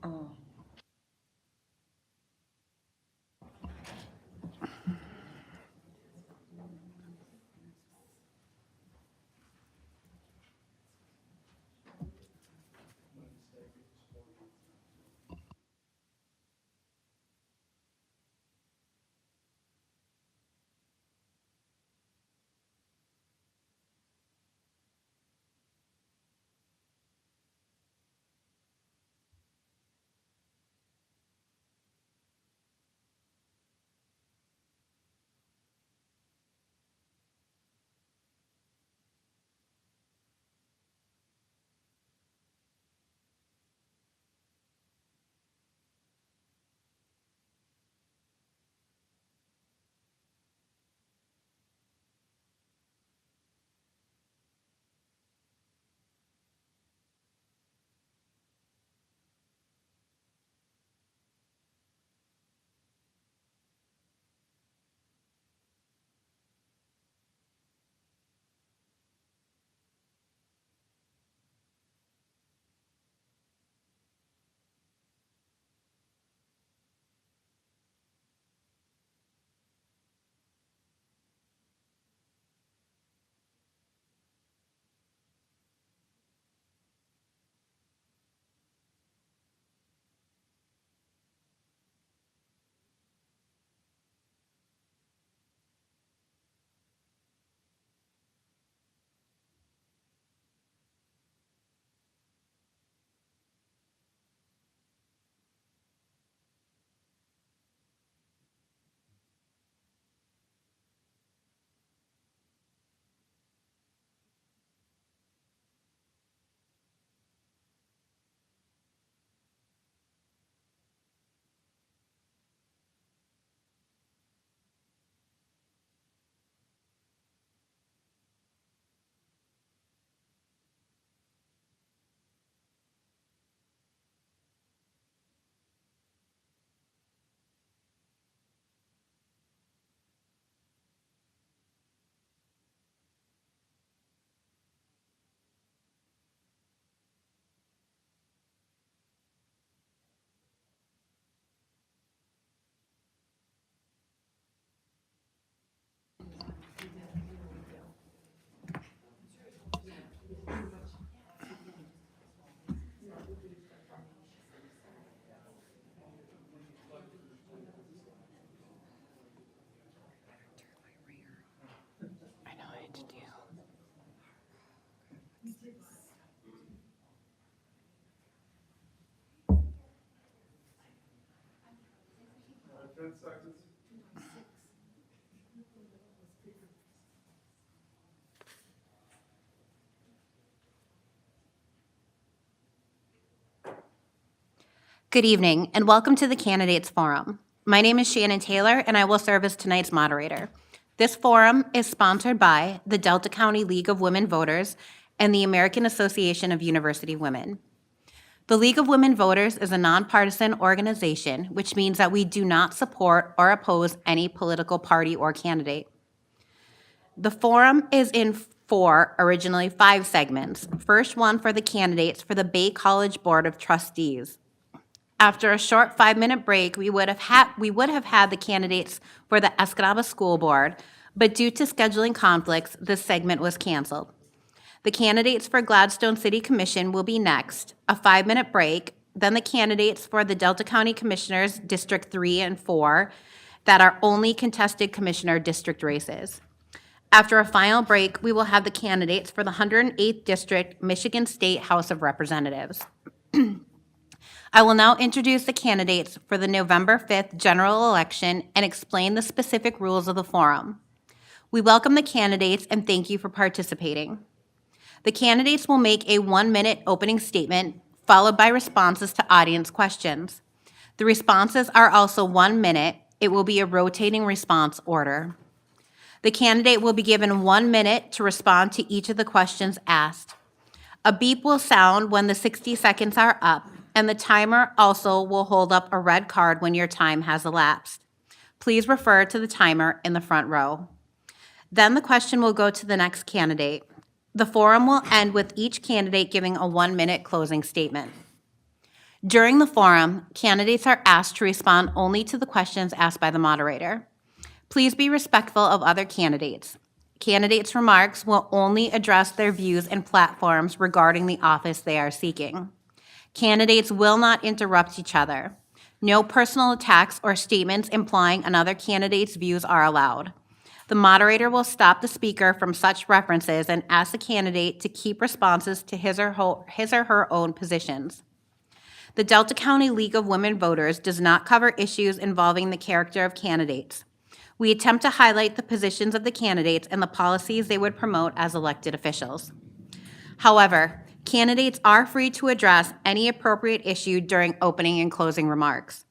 Oh. I know I did you. Good evening, and welcome to the Candidates Forum. My name is Shannon Taylor, and I will serve as tonight's moderator. This forum is sponsored by the Delta County League of Women Voters and the American Association of University Women. The League of Women Voters is a nonpartisan organization, which means that we do not support or oppose any political party or candidate. The forum is in originally 5 segments. First one for the candidates for the Bay College Board of Trustees. After a short 5-minute break, we would have had the candidates for the Escanaba School Board, but due to scheduling conflicts, this segment was canceled. The candidates for Gladstone City Commission will be next, a 5-minute break, then the candidates for the Delta County Commissioners District 3 and 4 that are only contested commissioner district races. After a final break, we will have the candidates for the 108th District, Michigan State House of Representatives. I will now introduce the candidates for the November 5th general election and explain the specific rules of the forum. We welcome the candidates and thank you for participating. The candidates will make a 1-minute opening statement, followed by responses to audience questions. The responses are also 1 minute. It will be a rotating response order. The candidate will be given 1 minute to respond to each of the questions asked. A beep will sound when the 60 seconds are up, and the timer also will hold up a red card when your time has elapsed. Please refer to the timer in the front row. Then the question will go to the next candidate. The forum will end with each candidate giving a 1-minute closing statement. During the forum, candidates are asked to respond only to the questions asked by the moderator. Please be respectful of other candidates. Candidates' remarks will only address their views and platforms regarding the office they are seeking. Candidates will not interrupt each other. No personal attacks or statements implying another candidate's views are allowed. The moderator will stop the speaker from such references and ask the candidate to keep responses to his or her own positions. The Delta County League of Women Voters does not cover issues involving the character of candidates. We attempt to highlight the positions of the candidates and the policies they would promote as elected officials. However, candidates are free to address any appropriate issue during opening and closing remarks.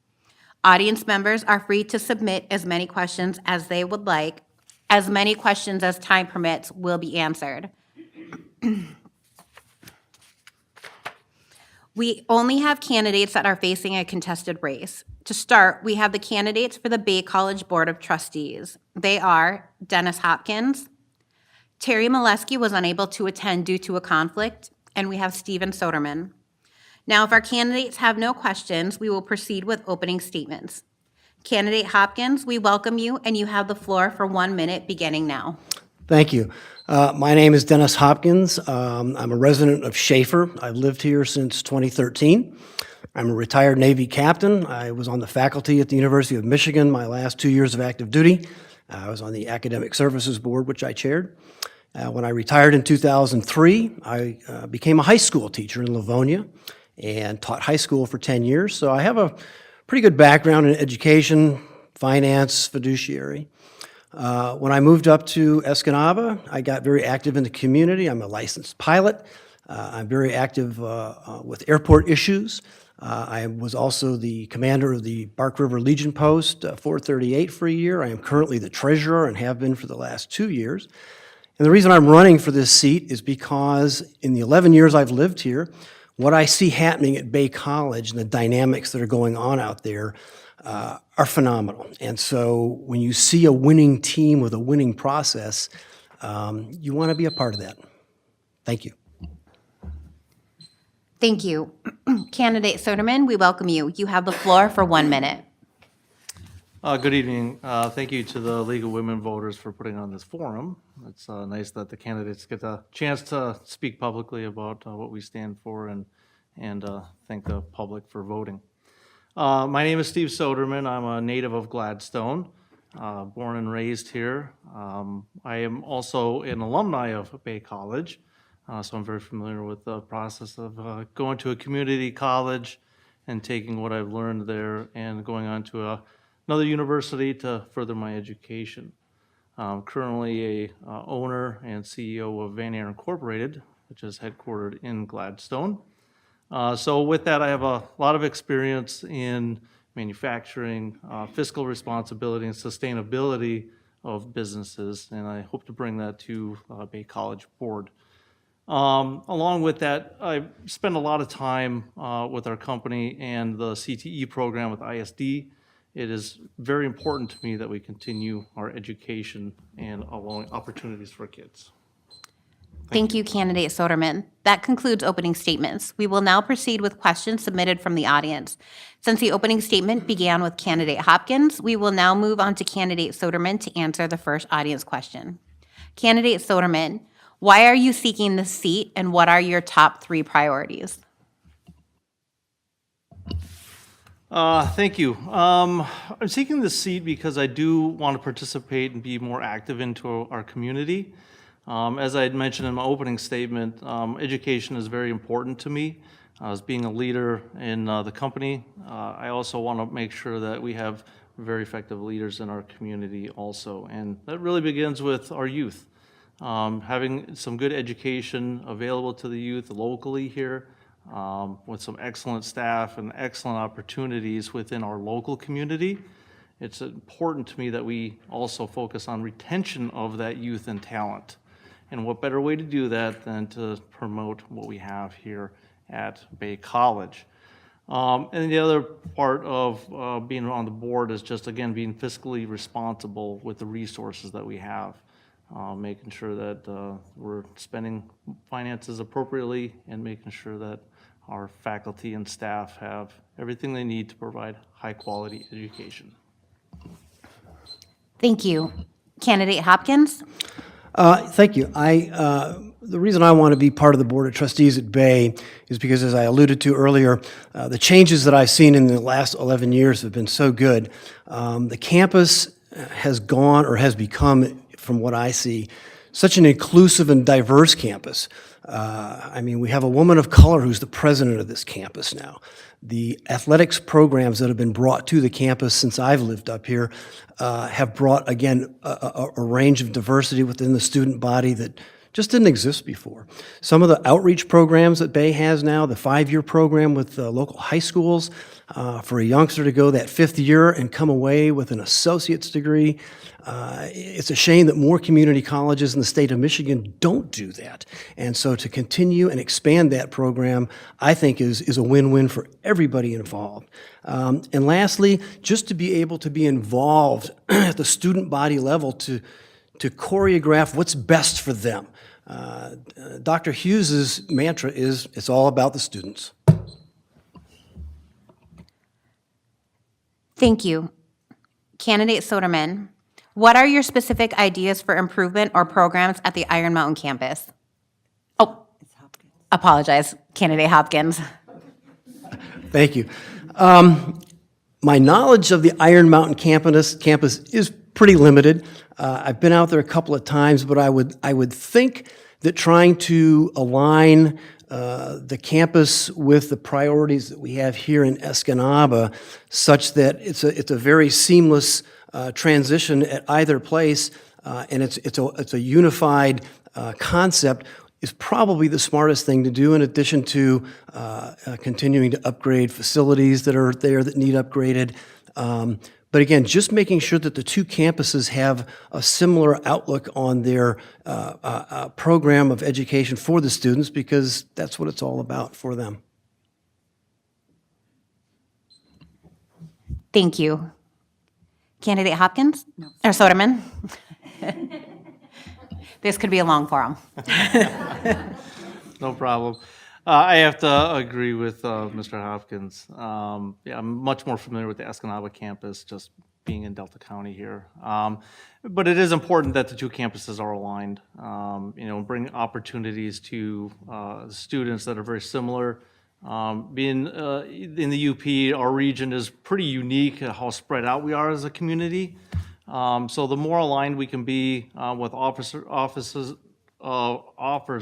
Audience members are free to submit as many questions as they would like. As many questions as time permits will be answered. We only have candidates that are facing a contested race. To start, we have the candidates for the Bay College Board of Trustees. They are Dennis Hopkins, Terry Molesky was unable to attend due to a conflict, and we have Steven Soderman. Now, if our candidates have no questions, we will proceed with opening statements. Candidate Hopkins, we welcome you, and you have the floor for 1 minute beginning now. Thank you. My name is Dennis Hopkins. I'm a resident of Schaefer. I've lived here since 2013. I'm a retired Navy captain. I was on the faculty at the University of Michigan my last 2 years of active duty. I was on the Academic Services Board, which I chaired. When I retired in 2003, I became a high school teacher in Livonia and taught high school for 10 years. So I have a pretty good background in education, finance, fiduciary. When I moved up to Escanaba, I got very active in the community. I'm a licensed pilot. I'm very active with airport issues. I was also the commander of the Bark River Legion Post 438 for a year. I am currently the treasurer and have been for the last 2 years. And the reason I'm running for this seat is because in the 11 years I've lived here, what I see happening at Bay College and the dynamics that are going on out there are phenomenal. And so when you see a winning team with a winning process, you want to be a part of that. Thank you. Thank you. Candidate Soderman, we welcome you. You have the floor for 1 minute. Good evening. Thank you to the League of Women Voters for putting on this forum. It's nice that the candidates get a chance to speak publicly about what we stand for and thank the public for voting. My name is Steve Soderman. I'm a native of Gladstone, born and raised here. I am also an alumni of Bay College, so I'm very familiar with the process of going to a community college and taking what I've learned there and going on to another university to further my education. I'm currently a owner and CEO of Van Air Incorporated, which is headquartered in Gladstone. So with that, I have a lot of experience in manufacturing, fiscal responsibility, and sustainability of businesses, and I hope to bring that to Bay College Board. Along with that, I spend a lot of time with our company and the CTE program with ISD. It is very important to me that we continue our education and allowing opportunities for kids. Thank you, Candidate Soderman. That concludes opening statements. We will now proceed with questions submitted from the audience. Since the opening statement began with Candidate Hopkins, we will now move on to Candidate Soderman to answer the first audience question. Candidate Soderman, why are you seeking this seat and what are your top 3 priorities? Thank you. I'm seeking this seat because I do want to participate and be more active into our community. As I had mentioned in my opening statement, education is very important to me. As being a leader in the company, I also want to make sure that we have very effective leaders in our community also. And that really begins with our youth. Having some good education available to the youth locally here, with some excellent staff and excellent opportunities within our local community. It's important to me that we also focus on retention of that youth and talent. And what better way to do that than to promote what we have here at Bay College. And the other part of being on the board is just, again, being fiscally responsible with the resources that we have. Making sure that we're spending finances appropriately and making sure that our faculty and staff have everything they need to provide high-quality education. Thank you. Candidate Hopkins? Thank you. The reason I want to be part of the Board of Trustees at Bay is because, as I alluded to earlier, the changes that I've seen in the last 11 years have been so good. The campus has gone, or has become, from what I see, such an inclusive and diverse campus. I mean, we have a woman of color who's the president of this campus now. The athletics programs that have been brought to the campus since I've lived up here have brought, again, a range of diversity within the student body that just didn't exist before. Some of the outreach programs that Bay has now, the 5-year program with local high schools, for a youngster to go that 5th year and come away with an associate's degree. It's a shame that more community colleges in the state of Michigan don't do that. And so to continue and expand that program, I think is a win-win for everybody involved. And lastly, just to be able to be involved at the student body level to choreograph what's best for them. Dr. Hughes's mantra is, it's all about the students. Thank you. Candidate Soderman, what are your specific ideas for improvement or programs at the Iron Mountain campus? Oh, apologize, Candidate Hopkins. Thank you. My knowledge of the Iron Mountain campus is pretty limited. I've been out there a couple of times, but I would think that trying to align the campus with the priorities that we have here in Escanaba, such that it's a very seamless transition at either place, and it's a unified concept, is probably the smartest thing to do, in addition to continuing to upgrade facilities that are there that need upgraded. But again, just making sure that the two campuses have a similar outlook on their program of education for the students, because that's what it's all about for them. Thank you. Candidate Hopkins? No. Or Soderman? This could be a long forum. No problem. I have to agree with Mr. Hopkins. Yeah, I'm much more familiar with the Escanaba campus, just being in Delta County here. But it is important that the two campuses are aligned, bring opportunities to students that are very similar. Being in the UP, our region is pretty unique at how spread out we are as a community. So the more aligned we can be with offers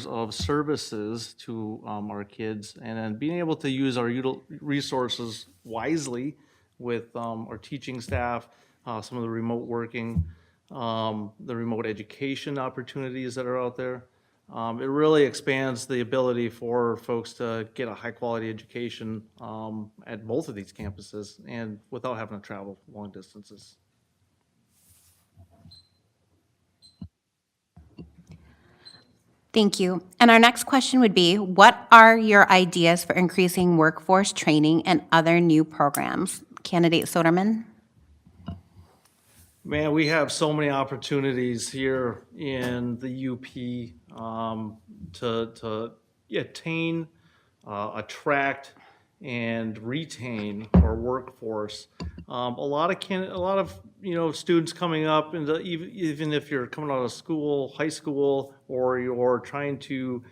of services to our kids, and then being able to use our resources wisely with our teaching staff, some of the remote working, the remote education opportunities that are out there. It really expands the ability for folks to get a high-quality education at both of these campuses, and without having to travel long distances. Thank you. And our next question would be, what are your ideas for increasing workforce training and other new programs? Candidate Soderman? Man, we have so many opportunities here in the UP to attain, attract, and retain our workforce. A lot of students coming up, and even if you're coming out of school, high school, or you're trying to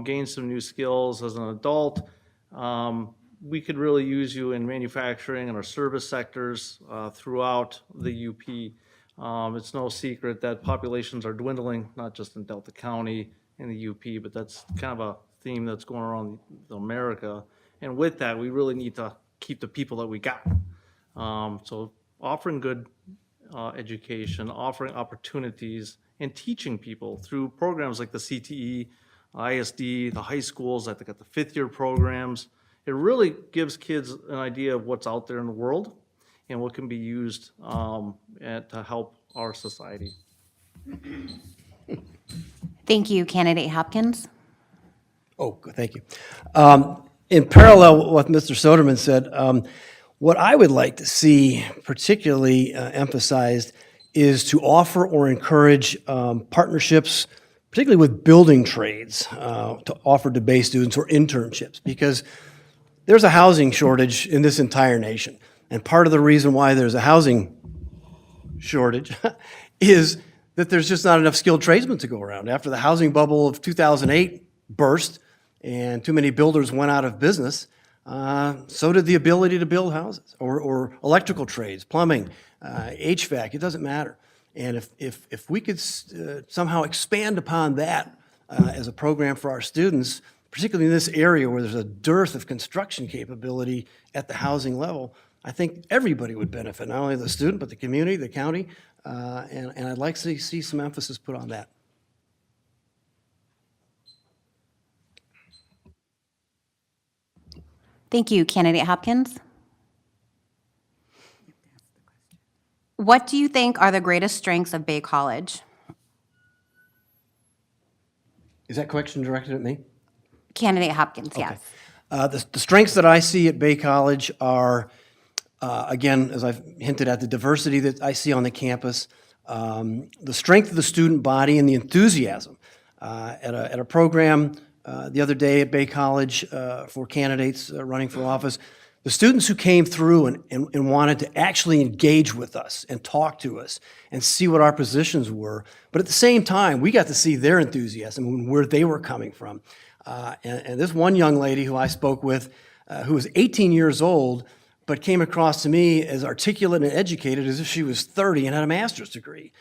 gain some new skills as an adult, we could really use you in manufacturing and our service sectors throughout the UP. It's no secret that populations are dwindling, not just in Delta County and the UP, but that's kind of a theme that's going around America. And with that, we really need to keep the people that we got. So offering good education, offering opportunities, and teaching people through programs like the CTE, ISD, the high schools, I think at the 5th year programs. It really gives kids an idea of what's out there in the world and what can be used to help our society. Thank you, Candidate Hopkins. Oh, thank you. In parallel with what Mr. Soderman said, what I would like to see particularly emphasized is to offer or encourage partnerships particularly with building trades, to offer to Bay students or internships, because there's a housing shortage in this entire nation. And part of the reason why there's a housing shortage is that there's just not enough skilled tradesmen to go around. After the housing bubble of 2008 burst and too many builders went out of business, so did the ability to build houses or electrical trades, plumbing, HVAC, it doesn't matter. And if we could somehow expand upon that as a program for our students, particularly in this area where there's a dearth of construction capability at the housing level, I think everybody would benefit, not only the student, but the community, the county, and I'd like to see some emphasis put on that. Thank you, Candidate Hopkins. What do you think are the greatest strengths of Bay College? Is that question directed at me? Candidate Hopkins, yes. The strengths that I see at Bay College are, again, as I've hinted at, the diversity that I see on the campus, the strength of the student body and the enthusiasm. At a program the other day at Bay College for candidates running for office, the students who came through and wanted to actually engage with us and talk to us and see what our positions were, but at the same time, we got to see their enthusiasm and where they were coming from. And this one young lady who I spoke with, who was 18 years old, but came across to me as articulate and educated as if she was 30 and had a master's degree.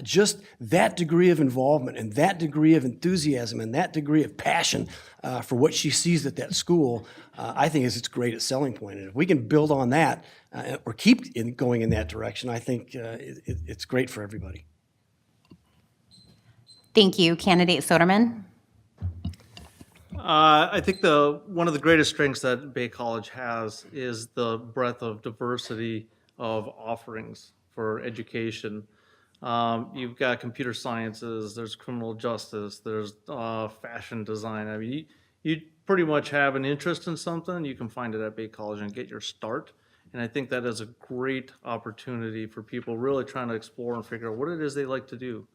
Just that degree of involvement and that degree of enthusiasm and that degree of passion for what she sees at that school, I think is its greatest selling point. And if we can build on that or keep going in that direction, I think it's great for everybody. Thank you, Candidate Soderman. I think one of the greatest strengths that Bay College has is the breadth of diversity of offerings for education. You've got computer sciences, there's criminal justice, there's fashion design. I mean, you pretty much have an interest in something, you can find it at Bay College and get your start. And I think that is a great opportunity for people really trying to explore and figure out what it is they like to do.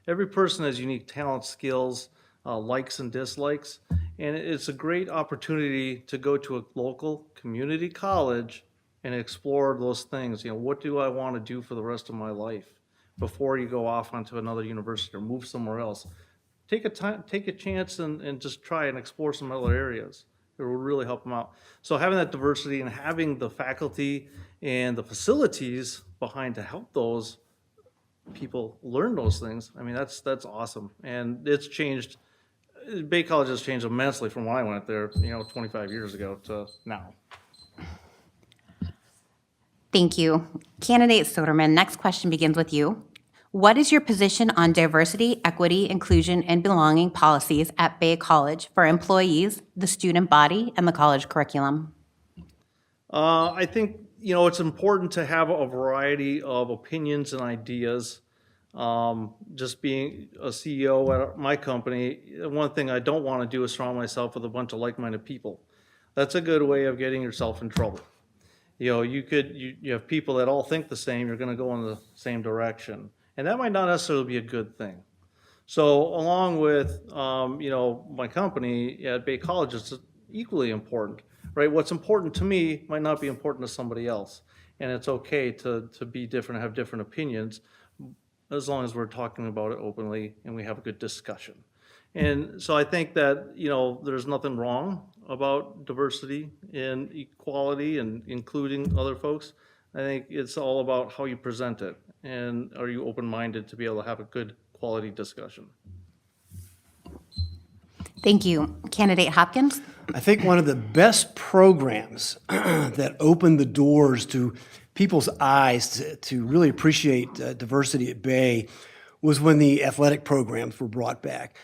Every person has unique talents, skills, likes and dislikes, and it's a great opportunity to go to a local community college and explore those things. You know, what do I want to do for the rest of my life before you go off onto another university or move somewhere else? Take a chance and just try and explore some other areas. It will really help them out. So having that diversity and having the faculty and the facilities behind to help those people learn those things, I mean, that's awesome. And it's changed. Bay College has changed immensely from when I went there, 25 years ago to now. Thank you. Candidate Soderman, next question begins with you. What is your position on diversity, equity, inclusion, and belonging policies at Bay College for employees, the student body, and the college curriculum? I think, it's important to have a variety of opinions and ideas. Just being a CEO at my company, one thing I don't want to do is surround myself with a bunch of like-minded people. That's a good way of getting yourself in trouble. You have people that all think the same, you're going to go in the same direction. And that might not necessarily be a good thing. So along with, my company at Bay College, it's equally important, right? What's important to me might not be important to somebody else. And it's okay to be different, have different opinions, as long as we're talking about it openly and we have a good discussion. And so I think that, there's nothing wrong about diversity and equality and including other folks. I think it's all about how you present it and are you open-minded to be able to have a good quality discussion. Thank you. Candidate Hopkins? I think one of the best programs that opened the doors to people's eyes to really appreciate diversity at Bay was when the athletic programs were brought back.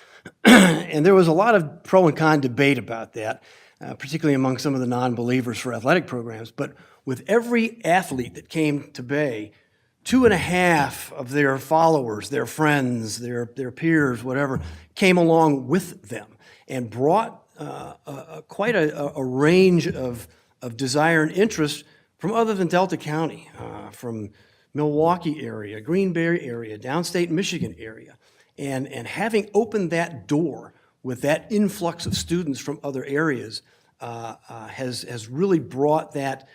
And there was a lot of pro and con debate about that, particularly among some of the non-believers for athletic programs. But with every athlete that came to Bay, 2.5 of their followers, their friends, their peers, whatever, came along with them and brought quite a range of desire and interest from other than Delta County, from Milwaukee area, Green Bay area, downstate Michigan area. And having opened that door with that influx of students from other areas has really brought that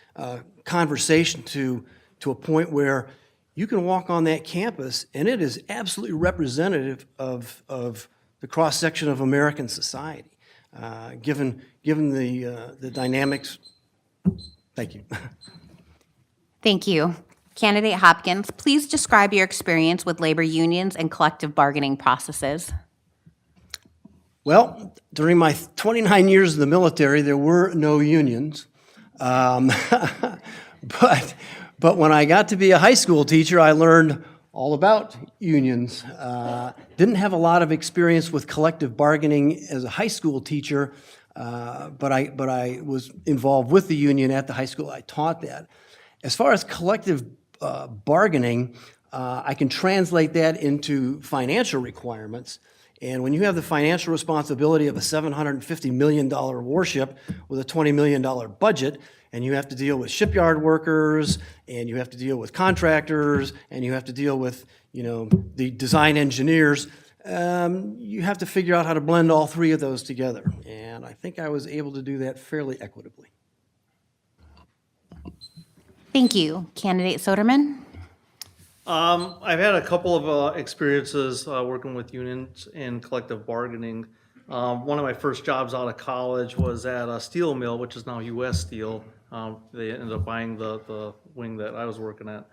conversation to a point where you can walk on that campus and it is absolutely representative of the cross-section of American society, given the dynamics. Thank you. Thank you. Candidate Hopkins, please describe your experience with labor unions and collective bargaining processes. Well, during my 29 years in the military, there were no unions. But when I got to be a high school teacher, I learned all about unions. Didn't have a lot of experience with collective bargaining as a high school teacher, but I was involved with the union at the high school. I taught that. As far as collective bargaining, I can translate that into financial requirements. And when you have the financial responsibility of a $750 million warship with a $20 million budget, and you have to deal with shipyard workers, and you have to deal with contractors, and you have to deal with, the design engineers, you have to figure out how to blend all three of those together. And I think I was able to do that fairly equitably. Thank you. Candidate Soderman? I've had a couple of experiences working with unions in collective bargaining. One of my first jobs out of college was at a steel mill, which is now U.S. Steel. They ended up buying the wing that I was working at.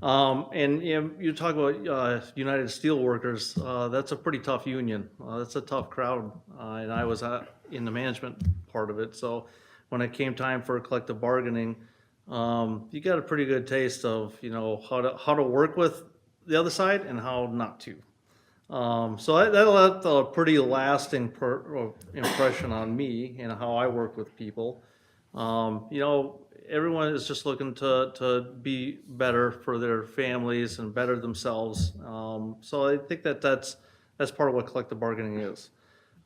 And you talk about United Steelworkers, that's a pretty tough union. That's a tough crowd, and I was in the management part of it. So when it came time for collective bargaining, you got a pretty good taste of how to work with the other side and how not to. So that left a pretty lasting impression on me and how I work with people. Everyone is just looking to be better for their families and better themselves. So I think that's part of what collective bargaining is.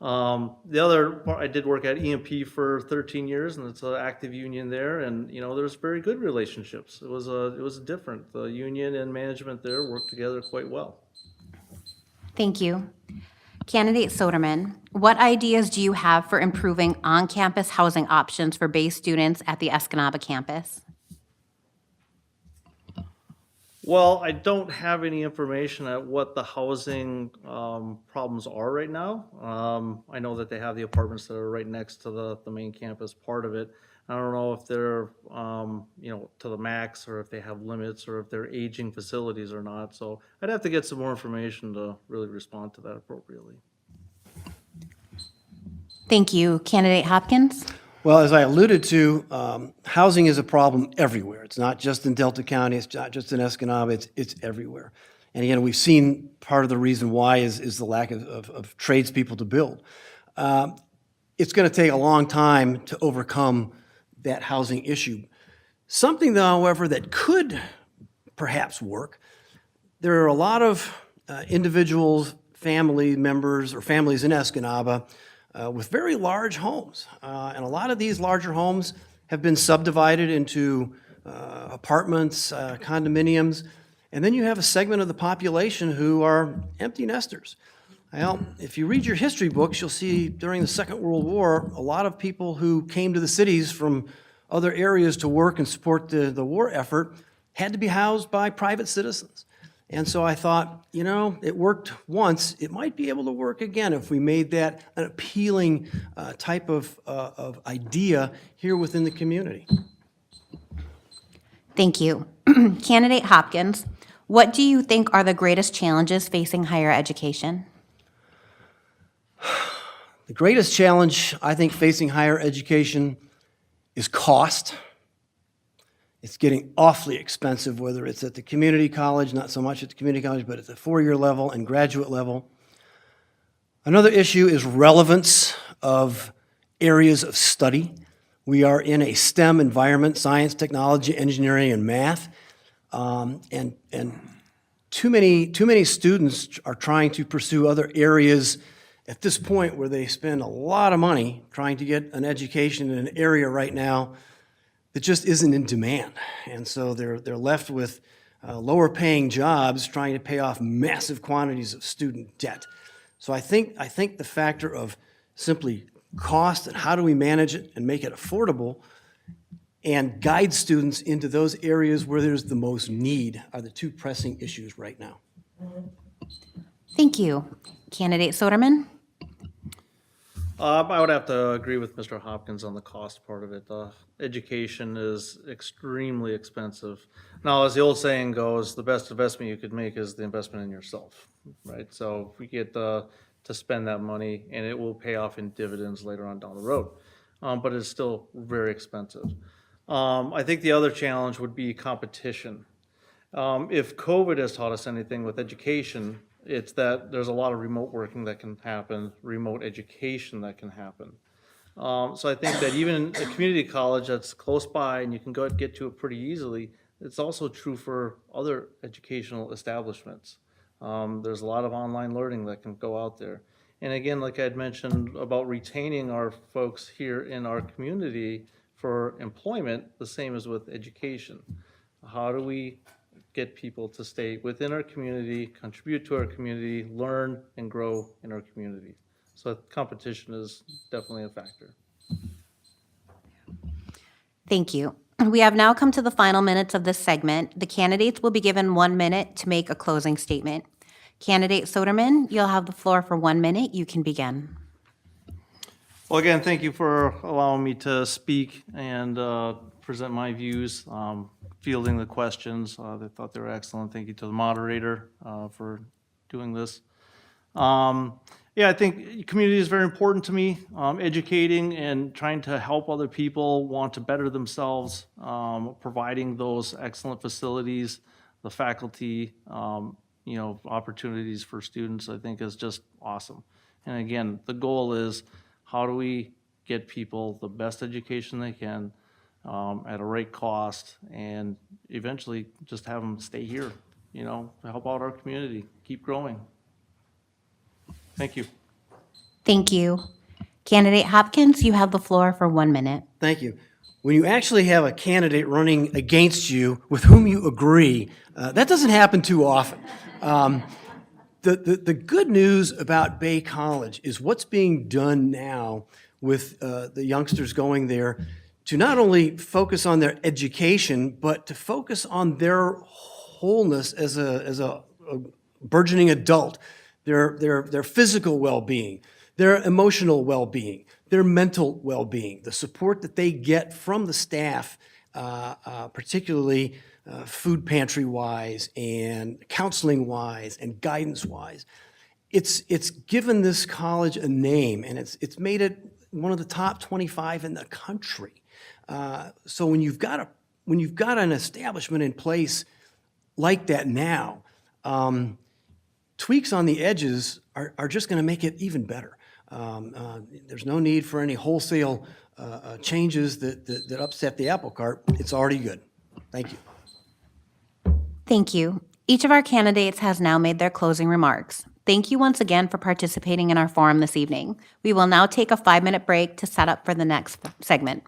The other part, I did work at EMP for 13 years, and it's an active union there, and there's very good relationships. It was different. The union and management there worked together quite well. Thank you. Candidate Soderman, what ideas do you have for improving on-campus housing options for Bay students at the Escanaba campus? Well, I don't have any information at what the housing problems are right now. I know that they have the apartments that are right next to the main campus part of it. I don't know if they're, to the max, or if they have limits, or if they're aging facilities or not. So I'd have to get some more information to really respond to that appropriately. Thank you. Candidate Hopkins? Well, as I alluded to, housing is a problem everywhere. It's not just in Delta County, it's not just in Escanaba, it's everywhere. And again, we've seen part of the reason why is the lack of tradespeople to build. It's going to take a long time to overcome that housing issue. Something, though, however, that could perhaps work, there are a lot of individuals, family members, or families in Escanaba with very large homes. And a lot of these larger homes have been subdivided into apartments, condominiums, and then you have a segment of the population who are empty nesters. Well, if you read your history books, you'll see during the Second World War, a lot of people who came to the cities from other areas to work and support the war effort had to be housed by private citizens. And so I thought, it worked once. It might be able to work again if we made that an appealing type of idea here within the community. Thank you. Candidate Hopkins, what do you think are the greatest challenges facing higher education? The greatest challenge, I think, facing higher education is cost. It's getting awfully expensive, whether it's at the community college, not so much at the community college, but at the four-year level and graduate level. Another issue is relevance of areas of study. We are in a STEM environment, science, technology, engineering, and math, and too many students are trying to pursue other areas at this point where they spend a lot of money trying to get an education in an area right now that just isn't in demand. And so they're left with lower paying jobs trying to pay off massive quantities of student debt. So I think the factor of simply cost and how do we manage it and make it affordable and guide students into those areas where there's the most need are the two pressing issues right now. Thank you. Candidate Soderman? I would have to agree with Mr. Hopkins on the cost part of it. Education is extremely expensive. Now, as the old saying goes, the best investment you could make is the investment in yourself, right? So if we get to spend that money, and it will pay off in dividends later on down the road, but it's still very expensive. I think the other challenge would be competition. If COVID has taught us anything with education, it's that there's a lot of remote working that can happen, remote education that can happen. So I think that even a community college that's close by and you can go and get to it pretty easily, it's also true for other educational establishments. There's a lot of online learning that can go out there. And again, like I had mentioned about retaining our folks here in our community for employment, the same as with education. How do we get people to stay within our community, contribute to our community, learn and grow in our community? So competition is definitely a factor. Thank you. We have now come to the final minutes of this segment. The candidates will be given 1 minute to make a closing statement. Candidate Soderman, you'll have the floor for 1 minute. You can begin. Well, again, thank you for allowing me to speak and present my views, fielding the questions. I thought they were excellent. Thank you to the moderator for doing this. Yeah, I think community is very important to me. Educating and trying to help other people want to better themselves, providing those excellent facilities, the faculty, opportunities for students, I think is just awesome. And again, the goal is how do we get people the best education they can at a right cost and eventually just have them stay here, to help out our community, keep growing. Thank you. Thank you. Candidate Hopkins, you have the floor for 1 minute. Thank you. When you actually have a candidate running against you with whom you agree, that doesn't happen too often. The good news about Bay College is what's being done now with the youngsters going there to not only focus on their education, but to focus on their wholeness as a burgeoning adult, their physical well-being, their emotional well-being, their mental well-being, the support that they get from the staff, particularly food pantry-wise and counseling-wise and guidance-wise. It's given this college a name, and it's made it one of the top 25 in the country. So when you've got an establishment in place like that now, tweaks on the edges are just going to make it even better. There's no need for any wholesale changes that upset the apple cart. It's already good. Thank you. Thank you. Each of our candidates has now made their closing remarks. Thank you once again for participating in our forum this evening. We will now take a 5-minute break to set up for the next segment.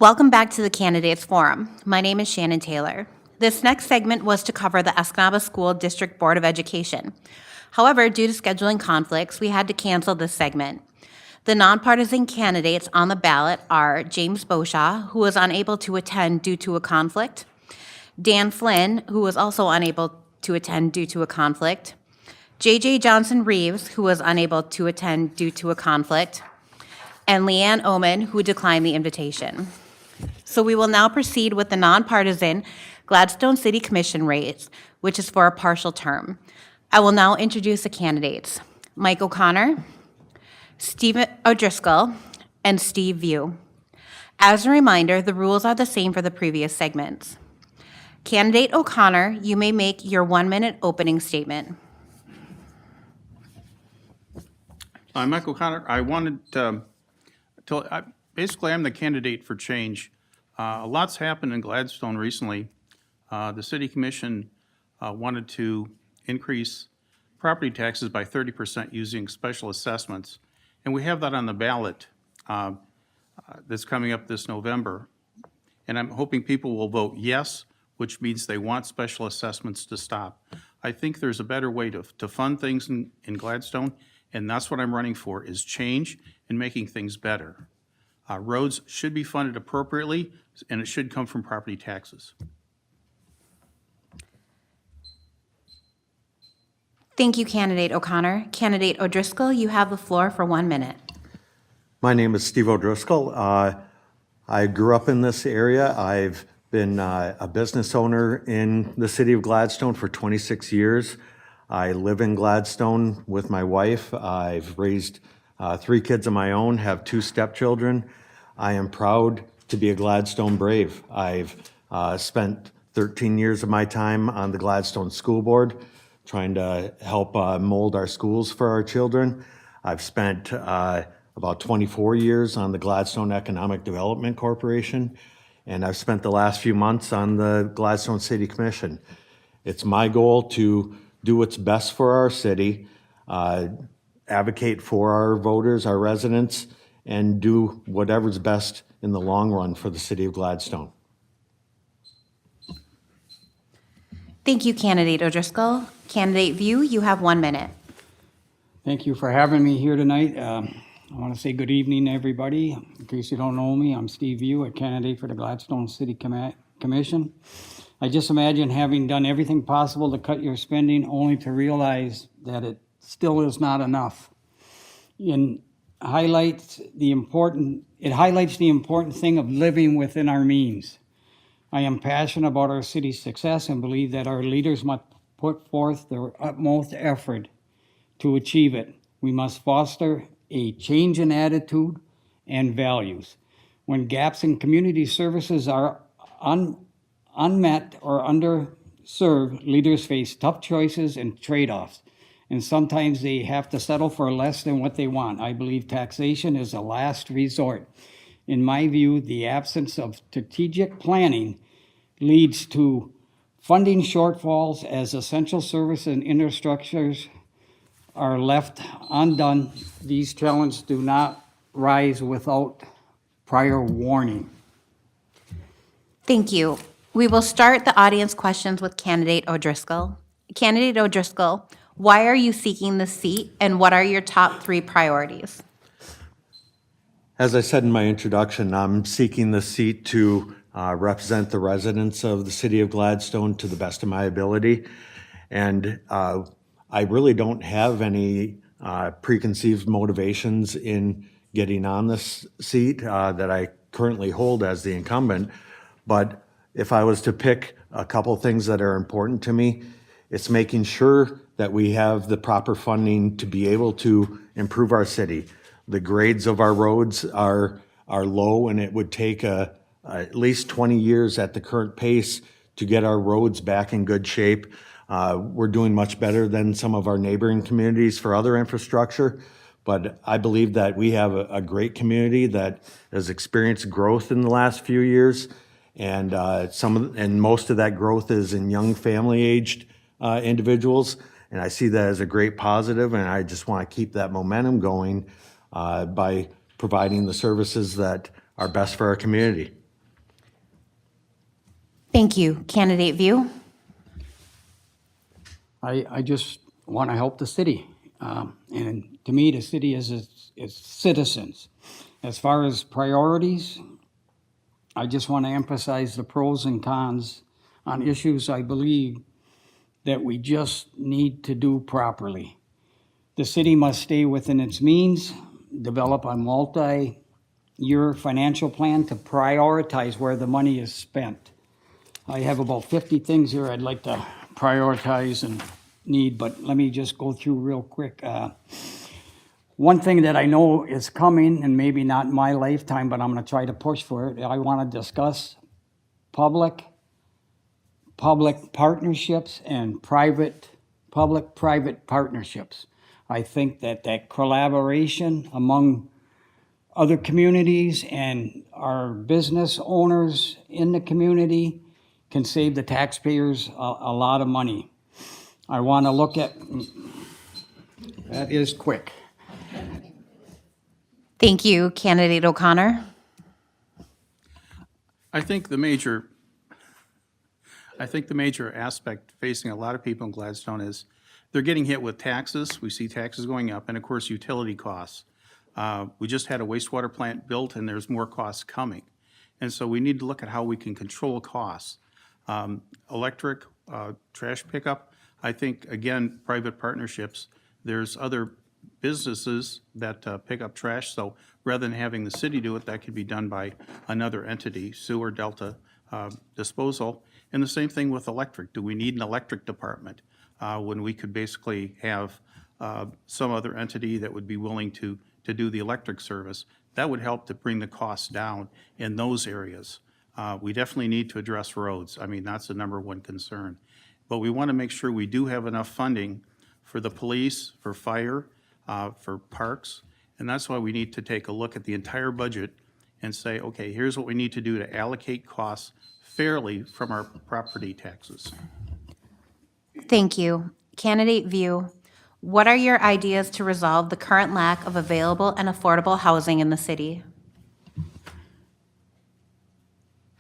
Welcome back to the Candidates Forum. My name is Shannon Taylor. This next segment was to cover the Escanaba School District Board of Education. However, due to scheduling conflicts, we had to cancel this segment. The nonpartisan candidates on the ballot are James Boshaw, who was unable to attend due to a conflict, Dan Flynn, who was also unable to attend due to a conflict, J.J. Johnson Reeves, who was unable to attend due to a conflict, and Leanne Oman, who declined the invitation. So we will now proceed with the nonpartisan Gladstone City Commission race, which is for a partial term. I will now introduce the candidates: Mike O'Connor, Steve O'Driscoll, and Steve View. As a reminder, the rules are the same for the previous segments. Candidate O'Connor, you may make your 1-minute opening statement. I'm Mike O'Connor. I wanted to basically, I'm the candidate for change. A lot's happened in Gladstone recently. The city commission wanted to increase property taxes by 30% using special assessments. And we have that on the ballot that's coming up this November. And I'm hoping people will vote yes, which means they want special assessments to stop. I think there's a better way to fund things in Gladstone, and that's what I'm running for, is change and making things better. Roads should be funded appropriately, and it should come from property taxes. Thank you, Candidate O'Connor. Candidate O'Driscoll, you have the floor for 1 minute. My name is Steve O'Driscoll. I grew up in this area. I've been a business owner in the city of Gladstone for 26 years. I live in Gladstone with my wife. I've raised 3 kids of my own, have 2 stepchildren. I am proud to be a Gladstone Brave. I've spent 13 years of my time on the Gladstone School Board, trying to help mold our schools for our children. I've spent about 24 years on the Gladstone Economic Development Corporation, and I've spent the last few months on the Gladstone City Commission. It's my goal to do what's best for our city, advocate for our voters, our residents, and do whatever's best in the long run for the city of Gladstone. Thank you, Candidate O'Driscoll. Candidate View, you have 1 minute. Thank you for having me here tonight. I want to say good evening, everybody. In case you don't know me, I'm Steve View, a candidate for the Gladstone City Commission. I just imagine having done everything possible to cut your spending only to realize that it still is not enough. It highlights the important thing of living within our means. I am passionate about our city's success and believe that our leaders must put forth their utmost effort to achieve it. We must foster a change in attitude and values. When gaps in community services are unmet or underserved, leaders face tough choices and trade-offs, and sometimes they have to settle for less than what they want. I believe taxation is a last resort. In my view, the absence of strategic planning leads to funding shortfalls as essential service and infrastructures are left undone. These challenges do not rise without prior warning. Thank you. We will start the audience questions with Candidate O'Driscoll. Candidate O'Driscoll, why are you seeking this seat, and what are your top 3 priorities? As I said in my introduction, I'm seeking this seat to represent the residents of the city of Gladstone to the best of my ability. And I really don't have any preconceived motivations in getting on this seat that I currently hold as the incumbent. But if I was to pick a couple things that are important to me, it's making sure that we have the proper funding to be able to improve our city. The grades of our roads are low, and it would take at least 20 years at the current pace to get our roads back in good shape. We're doing much better than some of our neighboring communities for other infrastructure, but I believe that we have a great community that has experienced growth in the last few years, and most of that growth is in young family-aged individuals, and I see that as a great positive, and I just want to keep that momentum going by providing the services that are best for our community. Thank you. Candidate View? I just want to help the city. And to me, the city is its citizens. As far as priorities, I just want to emphasize the pros and cons on issues I believe that we just need to do properly. The city must stay within its means, develop a multi-year financial plan to prioritize where the money is spent. I have about 50 things here I'd like to prioritize and need, but let me just go through real quick. One thing that I know is coming, and maybe not in my lifetime, but I'm gonna try to push for it, I wanna discuss public partnerships and public-private partnerships. I think that collaboration among other communities and our business owners in the community can save the taxpayers a lot of money. I want to look at, that is quick. Thank you. Candidate O'Connor? I think the major aspect facing a lot of people in Gladstone is they're getting hit with taxes. We see taxes going up, and of course, utility costs. We just had a wastewater plant built, and there's more costs coming. And so we need to look at how we can control costs. Electric, trash pickup, I think, again, private partnerships. There's other businesses that pick up trash, so rather than having the city do it, that could be done by another entity, sewer, Delta, disposal. And the same thing with electric. Do we need an electric department when we could basically have some other entity that would be willing to do the electric service? That would help to bring the costs down in those areas. We definitely need to address roads. I mean, that's the number one concern. But we want to make sure we do have enough funding for the police, for fire, for parks. And that's why we need to take a look at the entire budget and say, okay, here's what we need to do to allocate costs fairly from our property taxes. Thank you. Candidate View, what are your ideas to resolve the current lack of available and affordable housing in the city?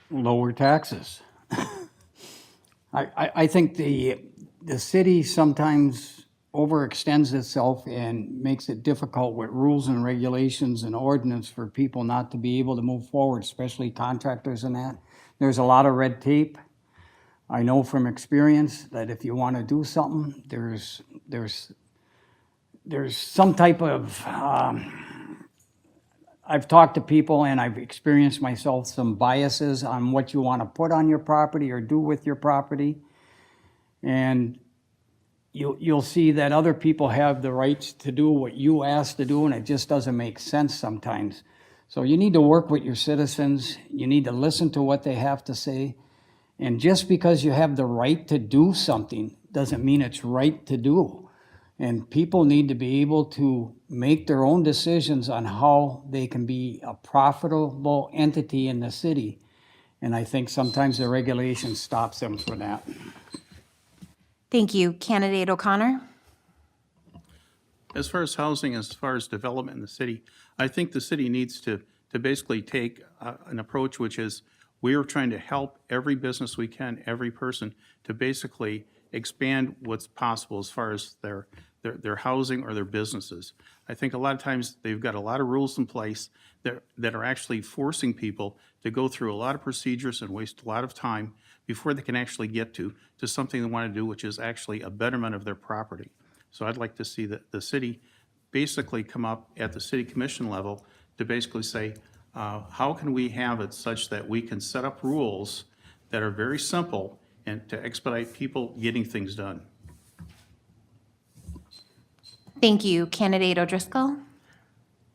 Lower taxes. I think the city sometimes overextends itself and makes it difficult with rules and regulations and ordinance for people not to be able to move forward, especially contractors and that. There's a lot of red tape. I know from experience that if you want to do something, there's some type of, I've talked to people and I've experienced myself some biases on what you want to put on your property or do with your property. And you'll see that other people have the rights to do what you asked to do, and it just doesn't make sense sometimes. So you need to work with your citizens. You need to listen to what they have to say. And just because you have the right to do something doesn't mean it's right to do. And people need to be able to make their own decisions on how they can be a profitable entity in the city. And I think sometimes the regulation stops them from that. Thank you. Candidate O'Connor? As far as housing, as far as development in the city, I think the city needs to basically take an approach which is we are trying to help every business we can, every person, to basically expand what's possible as far as their housing or their businesses. I think a lot of times they've got a lot of rules in place that are actually forcing people to go through a lot of procedures and waste a lot of time before they can actually get to something they want to do, which is actually a betterment of their property. So I'd like to see the city basically come up at the city commission level to basically say, how can we have it such that we can set up rules that are very simple and to expedite people getting things done? Thank you. Candidate O'Driscoll?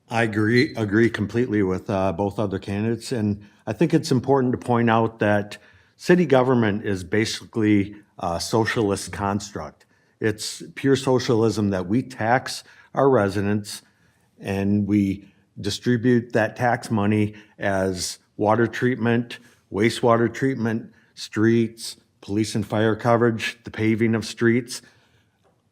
I agree completely with both other candidates, and I think it's important to point out that city government is basically a socialist construct. It's pure socialism that we tax our residents and we distribute that tax money as water treatment, wastewater treatment, streets, police and fire coverage, the paving of streets.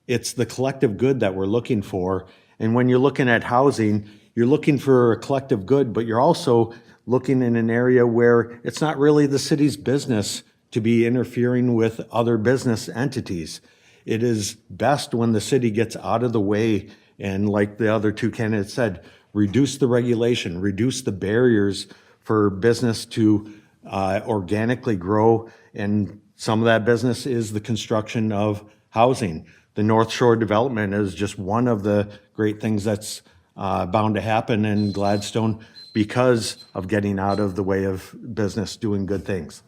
It's the collective good that we're looking for. And when you're looking at housing, you're looking for a collective good, but you're also looking in an area where it's not really the city's business to be interfering with other business entities. It is best when the city gets out of the way and, like the other two candidates said, reduce the regulation, reduce the barriers for business to organically grow. And some of that business is the construction of housing. The North Shore development is just one of the great things that's bound to happen in Gladstone because of getting out of the way of business doing good things.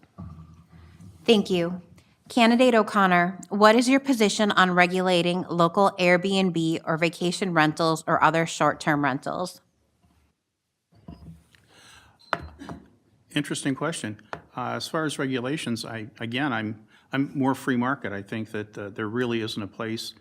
Thank you. Candidate O'Connor, what is your position on regulating local Airbnb or vacation rentals or other short-term rentals? Interesting question. As far as regulations, I'm more free market. I think that there really isn't a place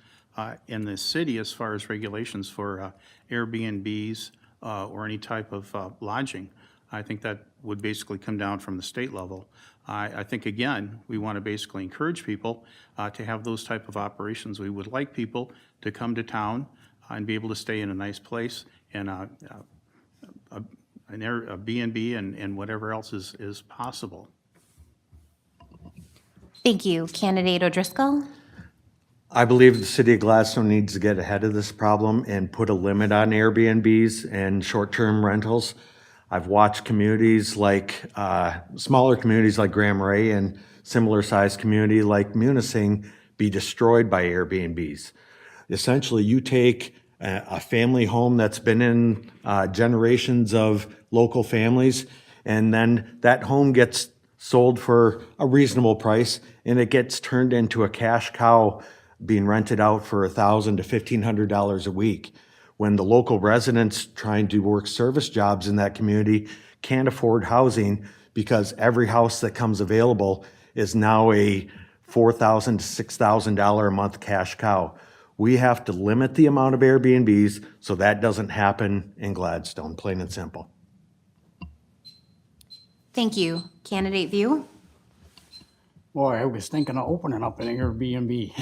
in the city as far as regulations for Airbnbs or any type of lodging. I think that would basically come down from the state level. I think, again, we want to basically encourage people to have those type of operations. We would like people to come to town and be able to stay in a nice place and a B&B and whatever else is possible. Thank you. Candidate O'Driscoll? I believe the city of Gladstone needs to get ahead of this problem and put a limit on Airbnbs and short-term rentals. I've watched communities like, smaller communities like Grand Marais and similar-sized community like Munising be destroyed by Airbnbs. Essentially, you take a family home that's been in generations of local families, and then that home gets sold for a reasonable price, and it gets turned into a cash cow being rented out for $1,000 to $1,500 a week. When the local residents trying to work service jobs in that community can't afford housing because every house that comes available is now a $4,000 to $6,000 a month cash cow. We have to limit the amount of Airbnbs so that doesn't happen in Gladstone, plain and simple. Thank you. Candidate View? Boy, I was thinking of opening up an Airbnb.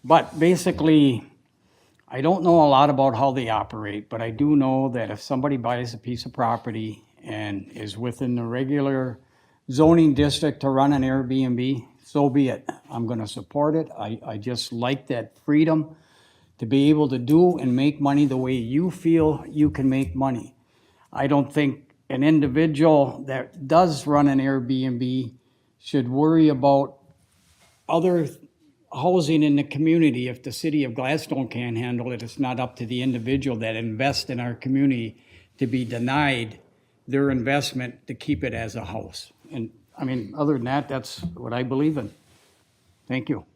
But basically, I don't know a lot about how they operate, but I do know that if somebody buys a piece of property and is within the regular zoning district to run an Airbnb, so be it. I'm gonna support it. I just like that freedom to be able to do and make money the way you feel you can make money. I don't think an individual that does run an Airbnb should worry about other housing in the community. If the city of Gladstone can't handle it, it's not up to the individual that invests in our community to be denied their investment to keep it as a house. And I mean, other than that, that's what I believe in. Thank you.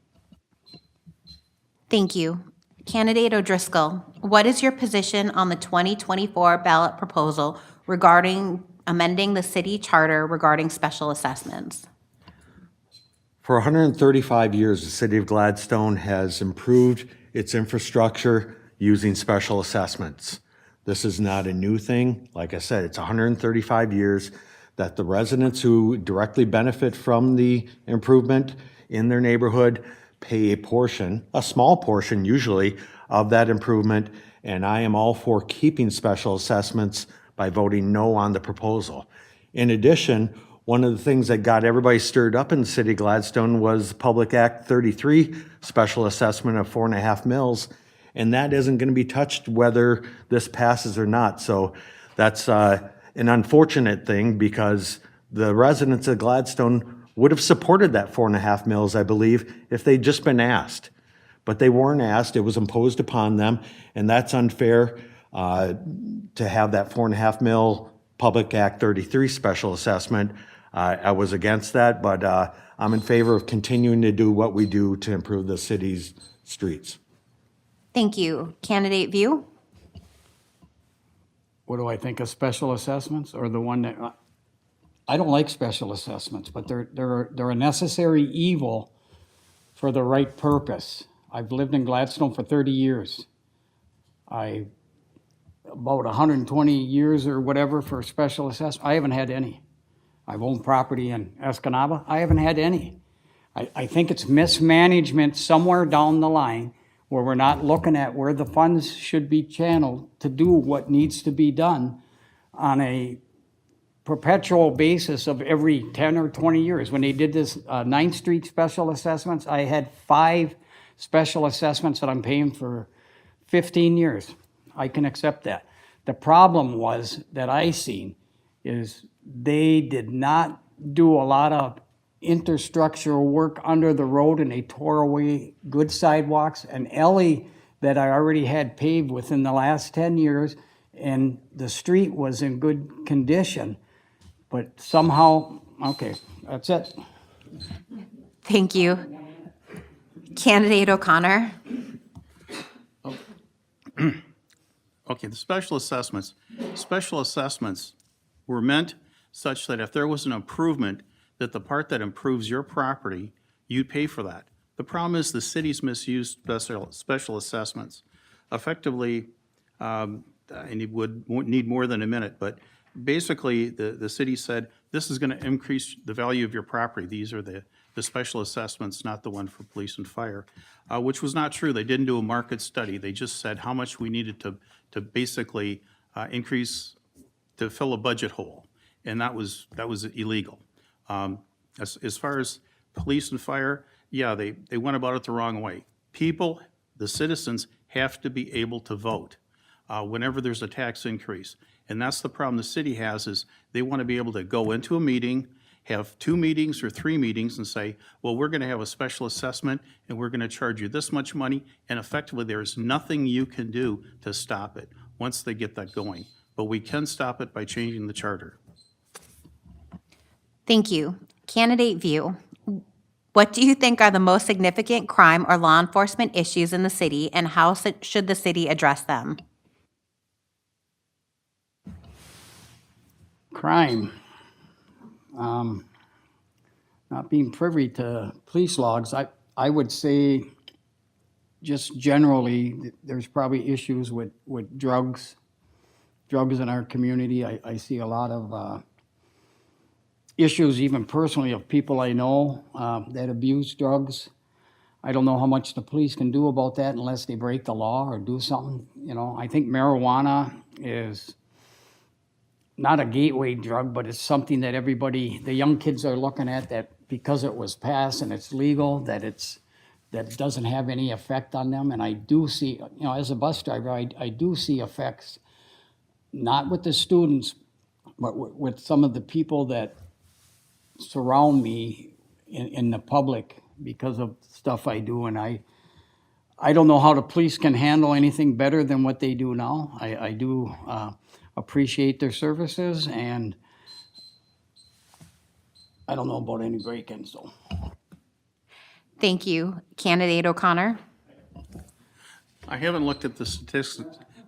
Thank you. Candidate O'Driscoll, what is your position on the 2024 ballot proposal regarding amending the city charter regarding special assessments? For 135 years, the city of Gladstone has improved its infrastructure using special assessments. This is not a new thing. Like I said, it's 135 years that the residents who directly benefit from the improvement in their neighborhood pay a portion, a small portion usually, of that improvement. And I am all for keeping special assessments by voting no on the proposal. In addition, one of the things that got everybody stirred up in the city of Gladstone was Public Act 33 special assessment of 4.5 mils, and that isn't going to be touched whether this passes or not. So that's an unfortunate thing because the residents of Gladstone would have supported that 4.5 mils, I believe, if they'd just been asked. But they weren't asked. It was imposed upon them, and that's unfair to have that 4.5 mil Public Act 33 special assessment. I was against that, but I'm in favor of continuing to do what we do to improve the city's streets. Thank you. Candidate View? What do I think of special assessments or the one that, I don't like special assessments, but they're a necessary evil for the right purpose. I've lived in Gladstone for 30 years. About 120 years or whatever for special assessment. I haven't had any. I've owned property in Escanaba. I haven't had any. I think it's mismanagement somewhere down the line where we're not looking at where the funds should be channeled to do what needs to be done on a perpetual basis of every 10 or 20 years. When they did this 9th Street special assessments, I had 5 special assessments that I'm paying for 15 years. I can accept that. The problem was that I seen is they did not do a lot of infrastructural work under the road, and they tore away good sidewalks. An alley that I already had paved within the last 10 years, and the street was in good condition. But somehow, okay, that's it. Thank you. Candidate O'Connor? Okay, the special assessments were meant such that if there was an improvement, that the part that improves your property, you'd pay for that. The problem is the city's misused special assessments. Effectively, and it won't need more than a minute, but basically, the city said, this is gonna increase the value of your property. These are the special assessments, not the one for police and fire, which was not true. They didn't do a market study. They just said how much we needed to basically increase to fill a budget hole, and that was illegal. As far as police and fire, yeah, they went about it the wrong way. People, the citizens, have to be able to vote whenever there's a tax increase. And that's the problem the city has, is they want to be able to go into a meeting, have 2 meetings or 3 meetings and say, well, we're going to have a special assessment and we're going to charge you this much money. And effectively, there's nothing you can do to stop it once they get that going. But we can stop it by changing the charter. Thank you. Candidate View, what do you think are the most significant crime or law enforcement issues in the city, and how should the city address them? Crime. Not being privy to police logs, I would say just generally, there's probably issues with drugs in our community. I see a lot of issues, even personally, of people I know that abuse drugs. I don't know how much the police can do about that unless they break the law or do something. You know, I think marijuana is not a gateway drug, but it's something that everybody, the young kids are looking at, that because it was passed and it's legal, that it doesn't have any effect on them. And I do see, you know, as a bus driver, I do see effects, not with the students, but with some of the people that surround me in the public because of stuff I do. And I don't know how the police can handle anything better than what they do now. I do appreciate their services, and I don't know about any break-ins, so. Thank you. Candidate O'Connor? I haven't looked at the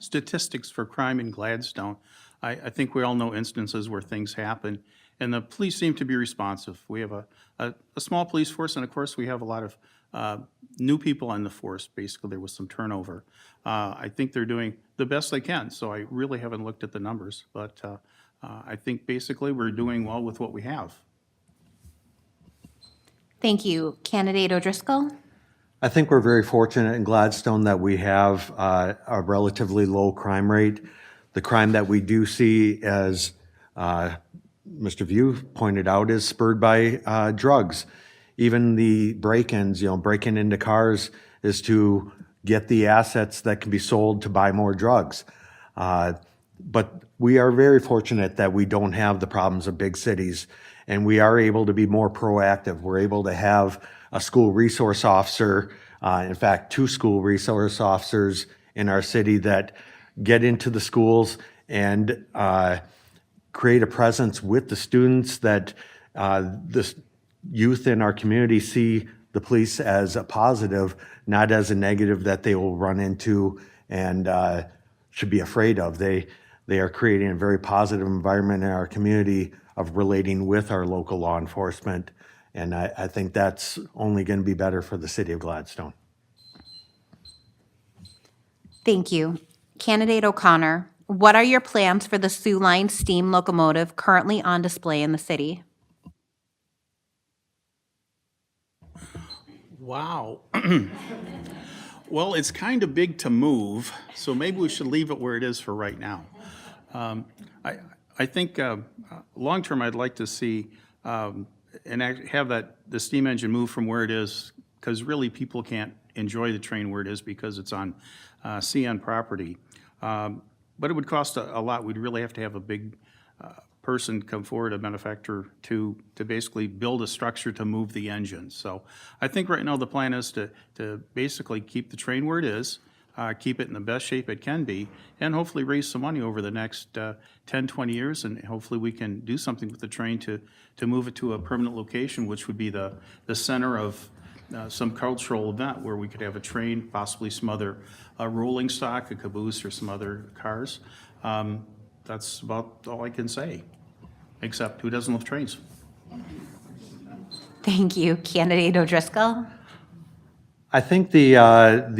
statistics for crime in Gladstone. I think we all know instances where things happen, and the police seem to be responsive. We have a small police force, and of course, we have a lot of new people on the force. Basically, there was some turnover. I think they're doing the best they can, so I really haven't looked at the numbers, but I think basically we're doing well with what we have. Thank you. Candidate O'Driscoll? I think we're very fortunate in Gladstone that we have a relatively low crime rate. The crime that we do see, as Mr. View pointed out, is spurred by drugs. Even the break-ins, you know, breaking into cars is to get the assets that can be sold to buy more drugs. But we are very fortunate that we don't have the problems of big cities, and we are able to be more proactive. We're able to have a school resource officer, in fact, 2 school resource officers in our city that get into the schools and create a presence with the students, that the youth in our community see the police as a positive, not as a negative that they will run into and should be afraid of. They are creating a very positive environment in our community of relating with our local law enforcement, and I think that's only going to be better for the city of Gladstone. Thank you. Candidate O'Connor, what are your plans for the Soo Line steam locomotive currently on display in the city? Wow. Well, it's kind of big to move, so maybe we should leave it where it is for right now. I think, long-term, I'd like to see, have the steam engine move from where it is, because really people can't enjoy the train where it is because it's on CN property. But it would cost a lot. We'd really have to have a big person come forward, a manufacturer, to basically build a structure to move the engine. So I think right now the plan is to basically keep the train where it is, keep it in the best shape it can be, and hopefully raise some money over the next 10, 20 years, and hopefully we can do something with the train to move it to a permanent location, which would be the center of some cultural event where we could have a train, possibly some other rolling stock, a caboose, or some other cars. That's about all I can say, except who doesn't love trains? Thank you. Candidate O'Driscoll? I think the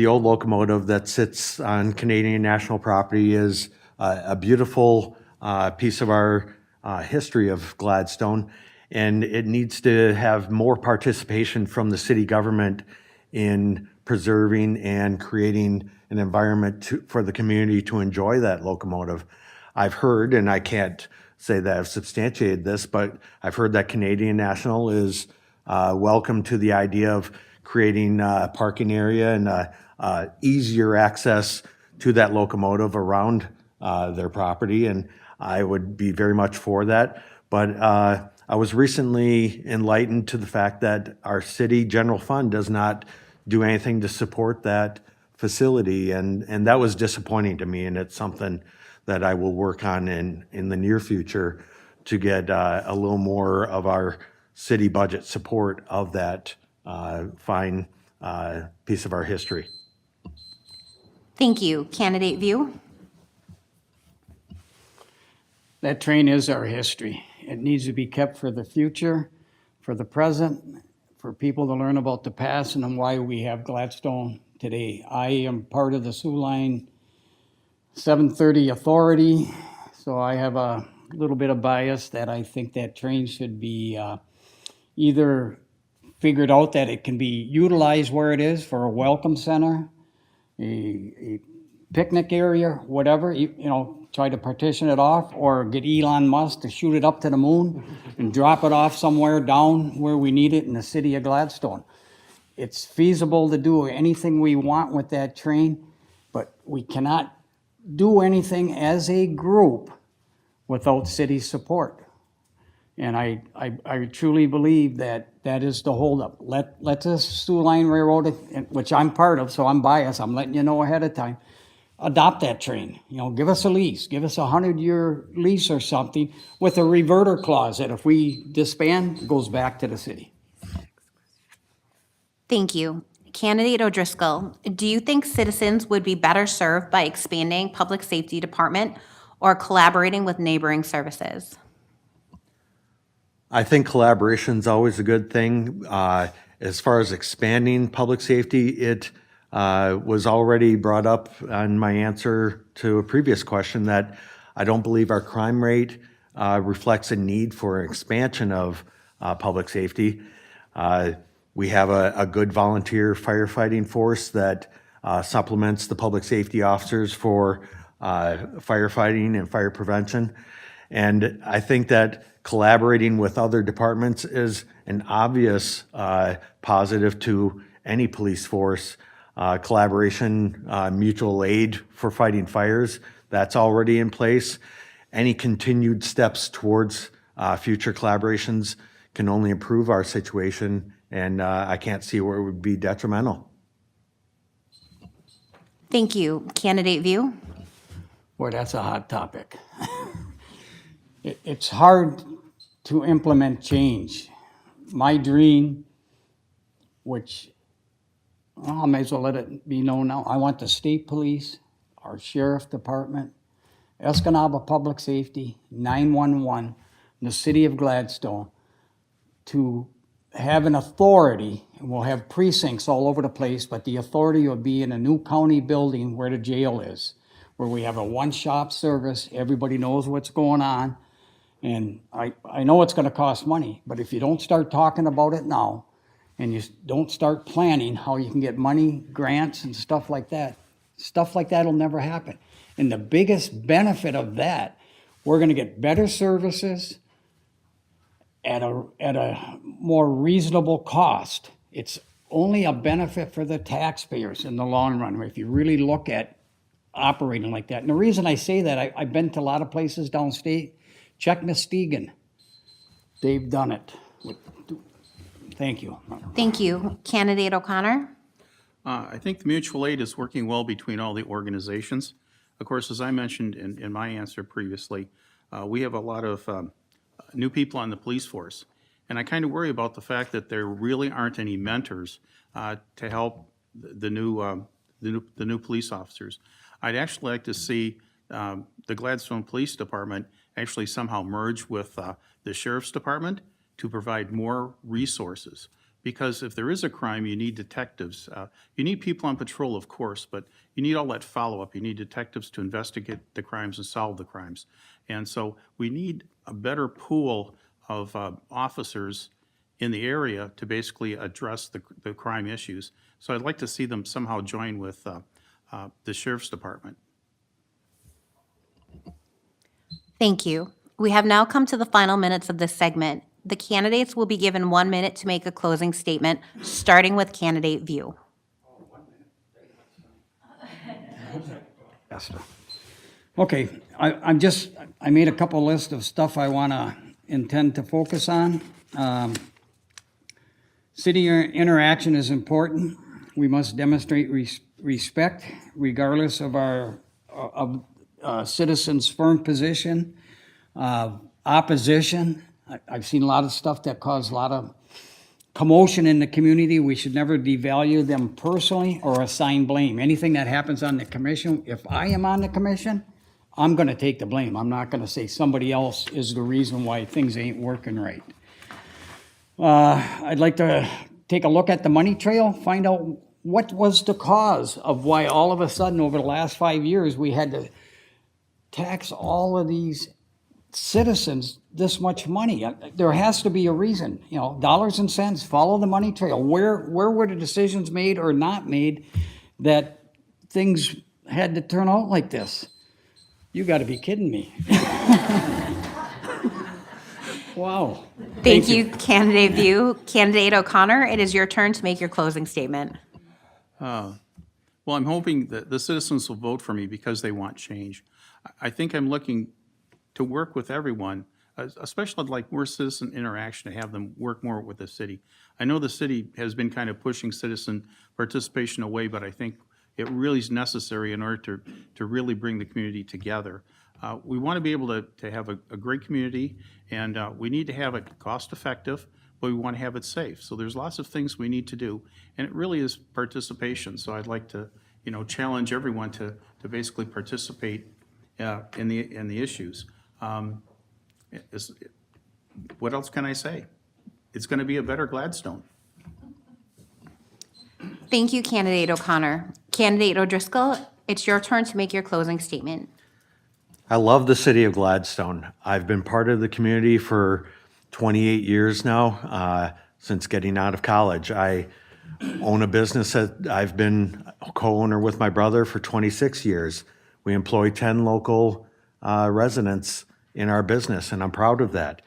old locomotive that sits on Canadian National property is a beautiful piece of our history of Gladstone, and it needs to have more participation from the city government in preserving and creating an environment for the community to enjoy that locomotive. I've heard, and I can't say that I've substantiated this, but I've heard that Canadian National is welcome to the idea of creating a parking area and easier access to that locomotive around their property, and I would be very much for that. But I was recently enlightened to the fact that our city general fund does not do anything to support that facility, and that was disappointing to me, and it's something that I will work on in the near future to get a little more of our city budget support of that fine piece of our history. Thank you. Candidate View? That train is our history. It needs to be kept for the future, for the present, for people to learn about the past and why we have Gladstone today. I am part of the Soo Line 730 Authority, so I have a little bit of bias that I think that train should be either figured out that it can be utilized where it is for a welcome center, a picnic area, whatever, you know, try to partition it off, or get Elon Musk to shoot it up to the moon and drop it off somewhere down where we need it in the city of Gladstone. It's feasible to do anything we want with that train, but we cannot do anything as a group without city support. And I truly believe that that is the holdup. Let the Soo Line Railroad, which I'm part of, so I'm biased, I'm letting you know ahead of time, adopt that train. You know, give us a lease, give us a 100-year lease or something with a reverter clause that if we disband, it goes back to the city. Thank you. Candidate O'Driscoll, do you think citizens would be better served by expanding Public Safety Department or collaborating with neighboring services? I think collaboration is always a good thing. As far as expanding public safety, it was already brought up on my answer to a previous question that I don't believe our crime rate reflects a need for an expansion of public safety. We have a good volunteer firefighting force that supplements the public safety officers for firefighting and fire prevention. And I think that collaborating with other departments is an obvious positive to any police force. Collaboration, mutual aid for fighting fires, that's already in place. Any continued steps towards future collaborations can only improve our situation, and I can't see where it would be detrimental. Thank you. Candidate View? Boy, that's a hot topic. It's hard to implement change. My dream, which well, I may as well let it be known now, I want the state police, our sheriff department, Escanaba Public Safety, 911, the city of Gladstone, to have an authority, and we'll have precincts all over the place, but the authority will be in a new county building where the jail is, where we have a one-stop service, everybody knows what's going on. And I know it's gonna cost money, but if you don't start talking about it now, and you don't start planning how you can get money, grants and stuff like that will never happen. And the biggest benefit of that we're gonna get better services at a more reasonable cost. It's only a benefit for the taxpayers in the long run, if you really look at operating like that. And the reason I say that, I've been to a lot of places downstate. Check Muskegon. They've done it. Thank you. Thank you. Candidate O'Connor? I think the mutual aid is working well between all the organizations. Of course, as I mentioned in my answer previously, we have a lot of new people on the police force. And I kind of worry about the fact that there really aren't any mentors to help the new police officers. I'd actually like to see the Gladstone Police Department actually somehow merge with the Sheriff's Department to provide more resources. Because if there is a crime, you need detectives. You need people on patrol, of course, but you need all that follow-up. You need detectives to investigate the crimes and solve the crimes. And so we need a better pool of officers in the area to basically address the crime issues. So I'd like to see them somehow join with the Sheriff's Department. Thank you. We have now come to the final minutes of this segment. The candidates will be given 1 minute to make a closing statement, starting with candidate View. Okay, I made a couple lists of stuff I wanna intend to focus on. City interaction is important. We must demonstrate respect regardless of our, citizens' firm position. Opposition, I've seen a lot of stuff that caused a lot of commotion in the community. We should never devalue them personally or assign blame. Anything that happens on the commission, if I am on the commission, I'm gonna take the blame. I'm not gonna say somebody else is the reason why things ain't working right. I'd like to take a look at the money trail, find out what was the cause of why all of a sudden over the last 5 years, we had to tax all of these citizens this much money. There has to be a reason, dollars and cents, follow the money trail. Where were the decisions made or not made that things had to turn out like this? You gotta be kidding me. Wow. Thank you, candidate View. Candidate O'Connor, it is your turn to make your closing statement. Well, I'm hoping that the citizens will vote for me because they want change. I think I'm looking to work with everyone, especially I'd like more citizen interaction, to have them work more with the city. I know the city has been kind of pushing citizen participation away, but I think it really is necessary in order to really bring the community together. We want to be able to have a great community, and we need to have it cost-effective, but we want to have it safe. So there's lots of things we need to do, and it really is participation. So I'd like to, challenge everyone to basically participate in the issues. What else can I say? It's going to be a better Gladstone. Thank you, candidate O'Connor. Candidate O'Driscoll, it's your turn to make your closing statement. I love the city of Gladstone. I've been part of the community for 28 years now, since getting out of college. I own a business that I've been a co-owner with my brother for 26 years. We employ 10 local residents in our business, and I'm proud of that.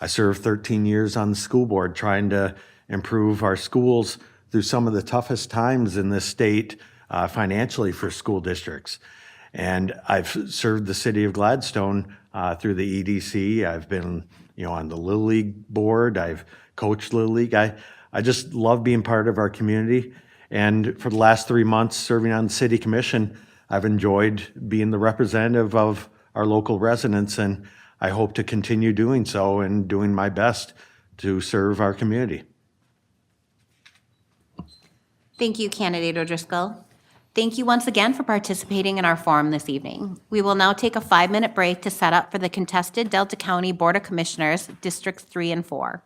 I served 13 years on the school board trying to improve our schools through some of the toughest times in this state financially for school districts. And I've served the city of Gladstone through the EDC. I've been, on the Little League board. I've coached Little League. I just love being part of our community. And for the last 3 months serving on the city commission, I've enjoyed being the representative of our local residents, and I hope to continue doing so and doing my best to serve our community. Thank you, candidate O'Driscoll. Thank you once again for participating in our forum this evening. We will now take a 5-minute break to set up for the contested Delta County Board of Commissioners, Districts 3 and 4.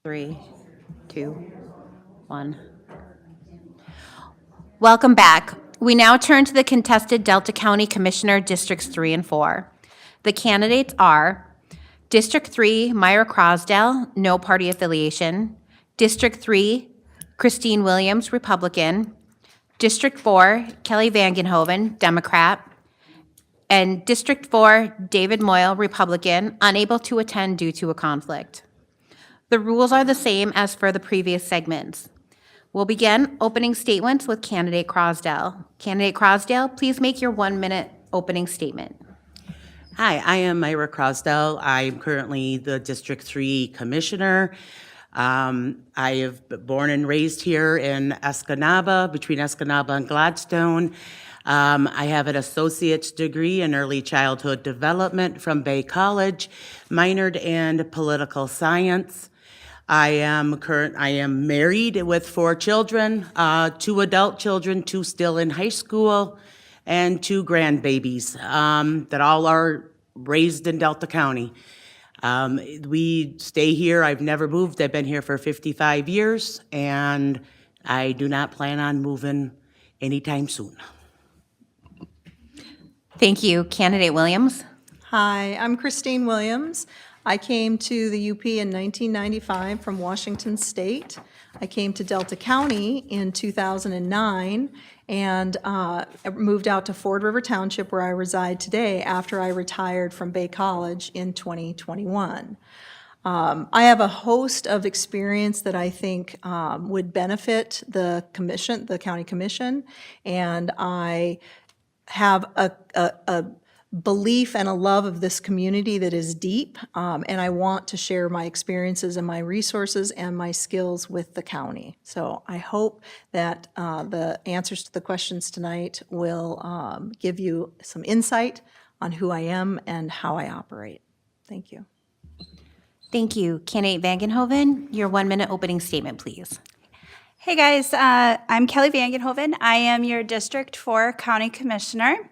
3, 2, 1. Welcome back. We now turn to the contested Delta County Commissioner Districts 3 and 4. The candidates are District 3, Myra Crosdale, no party affiliation. District 3, Christine Williams, Republican. District 4, Kelly Vangenhoven, Democrat. And District 4, David Moyle, Republican, unable to attend due to a conflict. The rules are the same as for the previous segments. We'll begin opening statements with candidate Crosdale. Candidate Crosdale, please make your 1-minute opening statement. Hi, I am Myra Crosdale. I'm currently the District 3 Commissioner. I have been born and raised here in Escanaba, between Escanaba and Gladstone. I have an associate's degree in early childhood development from Bay College, minored in political science. I am married with 4 children, 2 adult children, 2 still in high school, and 2 grandbabies that all are raised in Delta County. We stay here. I've never moved. I've been here for 55 years, and I do not plan on moving anytime soon. Thank you. Candidate Williams. Hi, I'm Christine Williams. I came to the UP in 1995 from Washington State. I came to Delta County in 2009 and moved out to Ford River Township, where I reside today, after I retired from Bay College in 2021. I have a host of experience that I think would benefit the commission, the county commission, and I have a belief and a love of this community that is deep, and I want to share my experiences and my resources and my skills with the county. So I hope that the answers to the questions tonight will give you some insight on who I am and how I operate. Thank you. Thank you. Candidate Vangenhoven, your 1-minute opening statement, please. Hey guys, I'm Kelly Vangenhoven. I am your District 4 County Commissioner.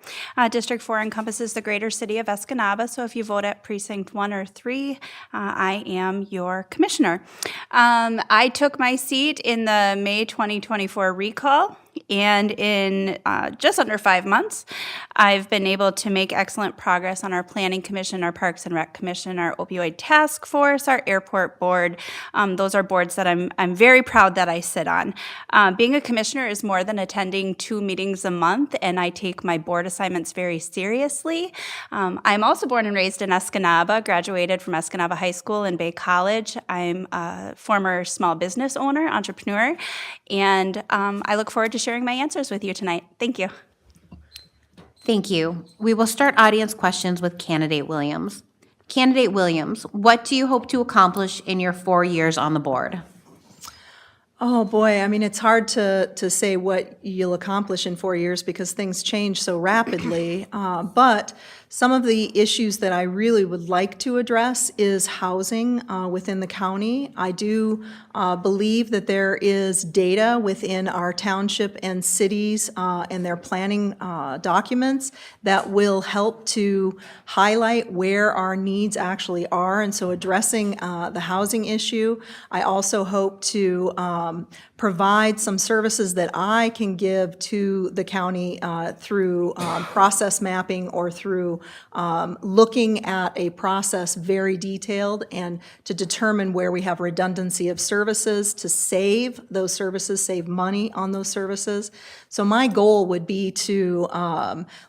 District 4 encompasses the greater city of Escanaba, so if you vote at Precinct 1 or 3, I am your Commissioner. I took my seat in the May 2024 recall, and in just under 5 months, I've been able to make excellent progress on our Planning Commission, our Parks and Rec Commission, our Opioid Task Force, our Airport Board. Those are boards that I'm very proud that I sit on. Being a commissioner is more than attending 2 meetings a month, and I take my board assignments very seriously. I'm also born and raised in Escanaba, graduated from Escanaba High School and Bay College. I'm a former small business owner, entrepreneur, and I look forward to sharing my answers with you tonight. Thank you. Thank you. We will start audience questions with Candidate Williams. Candidate Williams, what do you hope to accomplish in your 4 years on the board? Oh, boy, I mean, it's hard to say what you'll accomplish in 4 years because things change so rapidly. But some of the issues that I really would like to address is housing within the county. I do believe that there is data within our township and cities and their planning documents that will help to highlight where our needs actually are. And so addressing the housing issue, I also hope to provide some services that I can give to the county through process mapping or through looking at a process very detailed and to determine where we have redundancy of services to save those services, save money on those services. So my goal would be to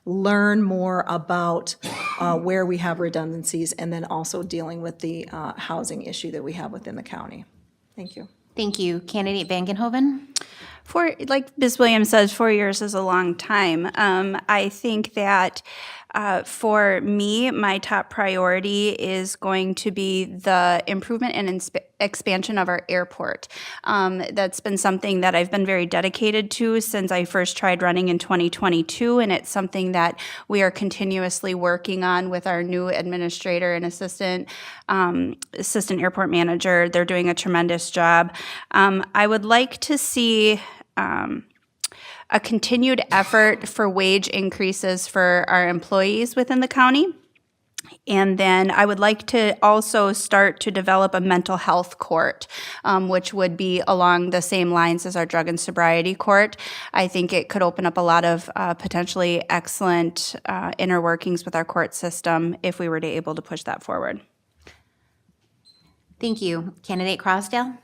learn more about where we have redundancies and then also dealing with the housing issue that we have within the county. Thank you. Thank you. Candidate Vangenhoven? Like Ms. Williams says, 4 years is a long time. I think that for me, my top priority is going to be the improvement and expansion of our airport. That's been something that I've been very dedicated to since I first tried running in 2022, and it's something that we are continuously working on with our new administrator and assistant airport manager. They're doing a tremendous job. I would like to see a continued effort for wage increases for our employees within the county. And then I would like to also start to develop a mental health court, which would be along the same lines as our drug and sobriety court. I think it could open up a lot of potentially excellent inner workings with our court system if we were to able to push that forward. Thank you. Candidate Crosdale?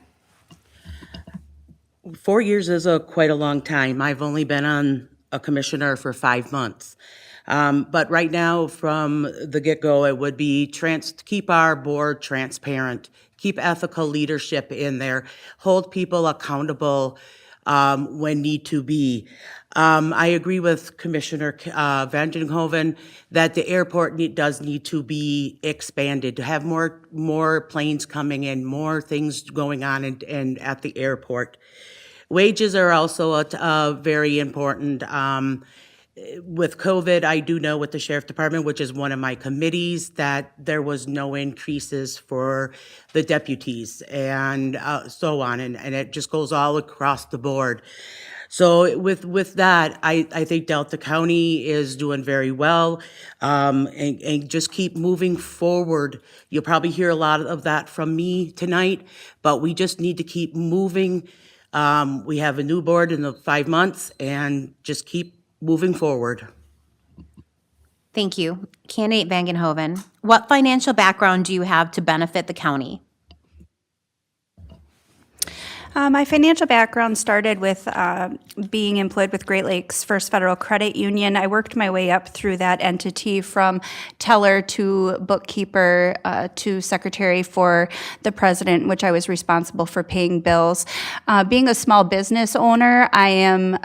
4 years is quite a long time. I've only been on a commissioner for 5 months. But right now, from the get-go, it would be keep our board transparent, keep ethical leadership in there, hold people accountable when need to be. I agree with Commissioner Vandenhoven that the airport does need to be expanded, to have more planes coming in, more things going on and at the airport. Wages are also very important. With COVID, I do know with the Sheriff Department, which is one of my committees, that there was no increases for the deputies and so on, and it just goes all across the board. So with that, I think Delta County is doing very well, and just keep moving forward. You'll probably hear a lot of that from me tonight, but we just need to keep moving. We have a new board in the 5 months, and just keep moving forward. Thank you. Candidate Vangenhoven, what financial background do you have to benefit the county? My financial background started with being employed with Great Lakes First Federal Credit Union. I worked my way up through that entity from teller to bookkeeper to secretary for the president, which I was responsible for paying bills. Being a small business owner, I am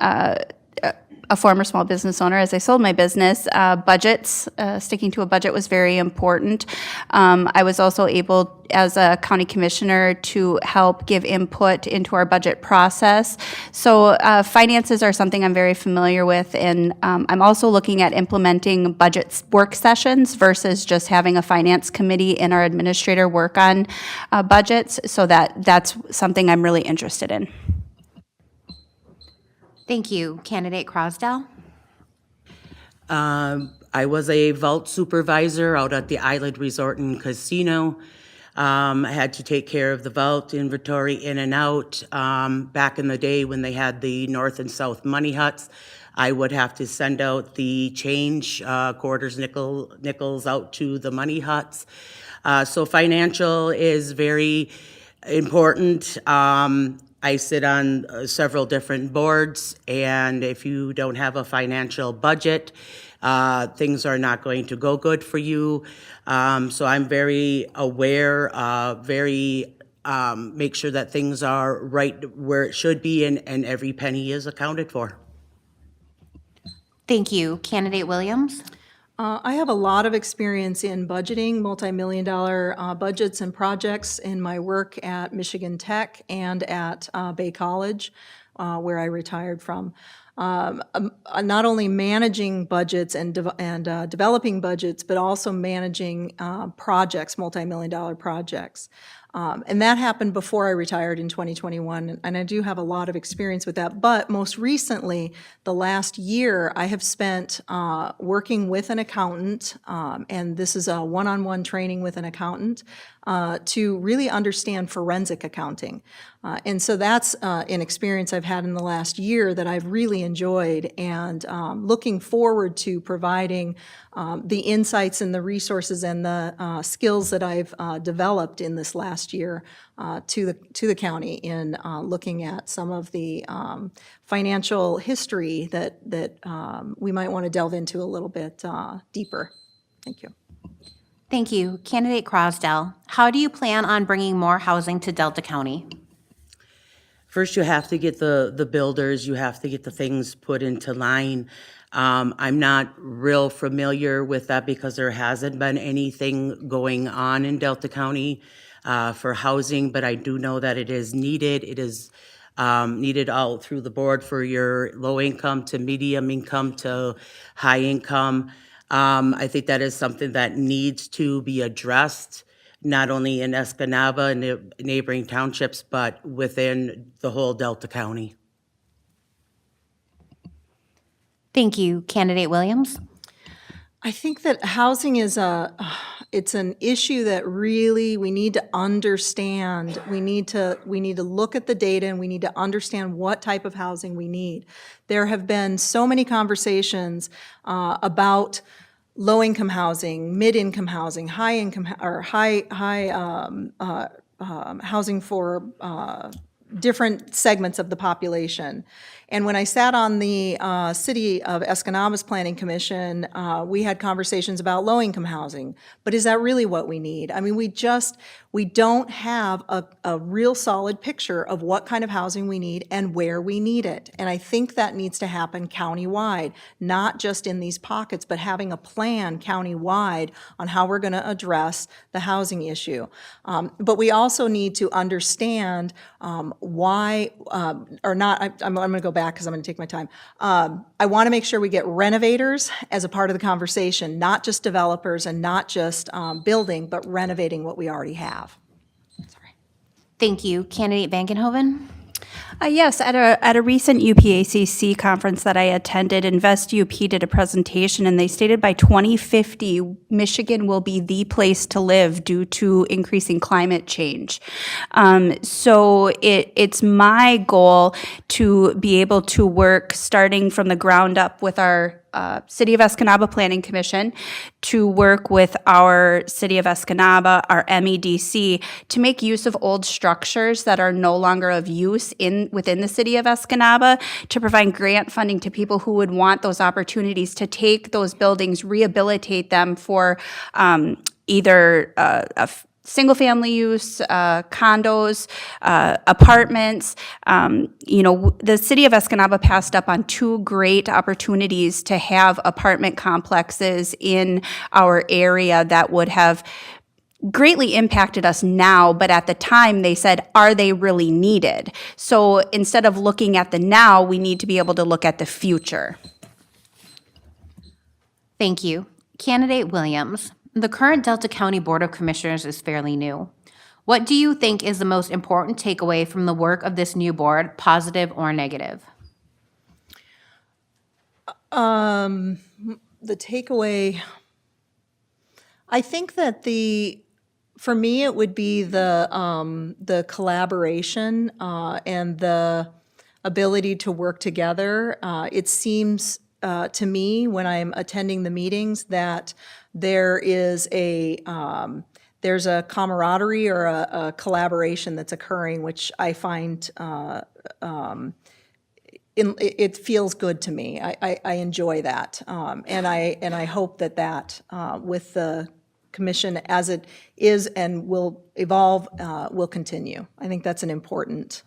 a former small business owner. As I sold my business, budgets, sticking to a budget was very important. I was also able, as a county commissioner, to help give input into our budget process. So finances are something I'm very familiar with, and I'm also looking at implementing budget work sessions versus just having a finance committee and our administrator work on budgets. So that's something I'm really interested in. Thank you. Candidate Crosdale? I was a vault supervisor out at the Island Resort and Casino. I had to take care of the vault inventory in and out. Back in the day when they had the north and south money huts, I would have to send out the change, quarters, nickels out to the money huts. So financial is very important. I sit on several different boards, and if you don't have a financial budget, things are not going to go good for you. So I'm very aware, make sure that things are right where it should be, and every penny is accounted for. Thank you. Candidate Williams? I have a lot of experience in budgeting, multi-million-dollar budgets and projects in my work at Michigan Tech and at Bay College, where I retired from. Not only managing budgets and developing budgets, but also managing projects, multi-million-dollar projects. And that happened before I retired in 2021, and I do have a lot of experience with that. But most recently, the last year, I have spent working with an accountant, and this is a one-on-one training with an accountant, to really understand forensic accounting. And so that's an experience I've had in the last year that I've really enjoyed, and looking forward to providing the insights and the resources and the skills that I've developed in this last year to the county in looking at some of the financial history that we might want to delve into a little bit deeper. Thank you. Thank you. Candidate Crosdale, how do you plan on bringing more housing to Delta County? First, you have to get the builders, you have to get the things put into line. I'm not real familiar with that because there hasn't been anything going on in Delta County for housing, but I do know that it is needed. It is needed all through the board for your low income to medium income to high income. I think that is something that needs to be addressed, not only in Escanaba and neighboring townships, but within the whole Delta County. Thank you. Candidate Williams? I think that housing is a it's an issue that really we need to understand. We need to look at the data and we need to understand what type of housing we need. There have been so many conversations about low-income housing, mid-income housing, high-income, or housing for different segments of the population. And when I sat on the City of Escanaba's Planning Commission, we had conversations about low-income housing. But is that really what we need? I mean, we don't have a real solid picture of what kind of housing we need and where we need it. And I think that needs to happen countywide, not just in these pockets, but having a plan countywide on how we're going to address the housing issue. But we also need to understand why, or not, I'm going to go back because I'm going to take my time. I want to make sure we get renovators as a part of the conversation, not just developers and not just building, but renovating what we already have. Thank you. Candidate Vankenhoven? Yes, at a recent UPACC conference that I attended, Invest UP did a presentation, and they stated by 2050, Michigan will be the place to live due to increasing climate change. So it's my goal to be able to work starting from the ground up with our City of Escanaba Planning Commission, to work with our City of Escanaba, our MEDC, to make use of old structures that are no longer of use within the City of Escanaba, to provide grant funding to people who would want those opportunities to take those buildings, rehabilitate them for either single-family use, condos, apartments. The City of Escanaba passed up on 2 great opportunities to have apartment complexes in our area that would have greatly impacted us now, but at the time they said, are they really needed? So instead of looking at the now, we need to be able to look at the future. Thank you. Candidate Williams? The current Delta County Board of Commissioners is fairly new. What do you think is the most important takeaway from the work of this new board, positive or negative? The takeaway, I think that for me, it would be the collaboration and the ability to work together. It seems to me, when I'm attending the meetings, that there's a camaraderie or a collaboration that's occurring, which I find it feels good to me. I enjoy that, and I hope that with the commission as it is and will evolve will continue. I think it's important.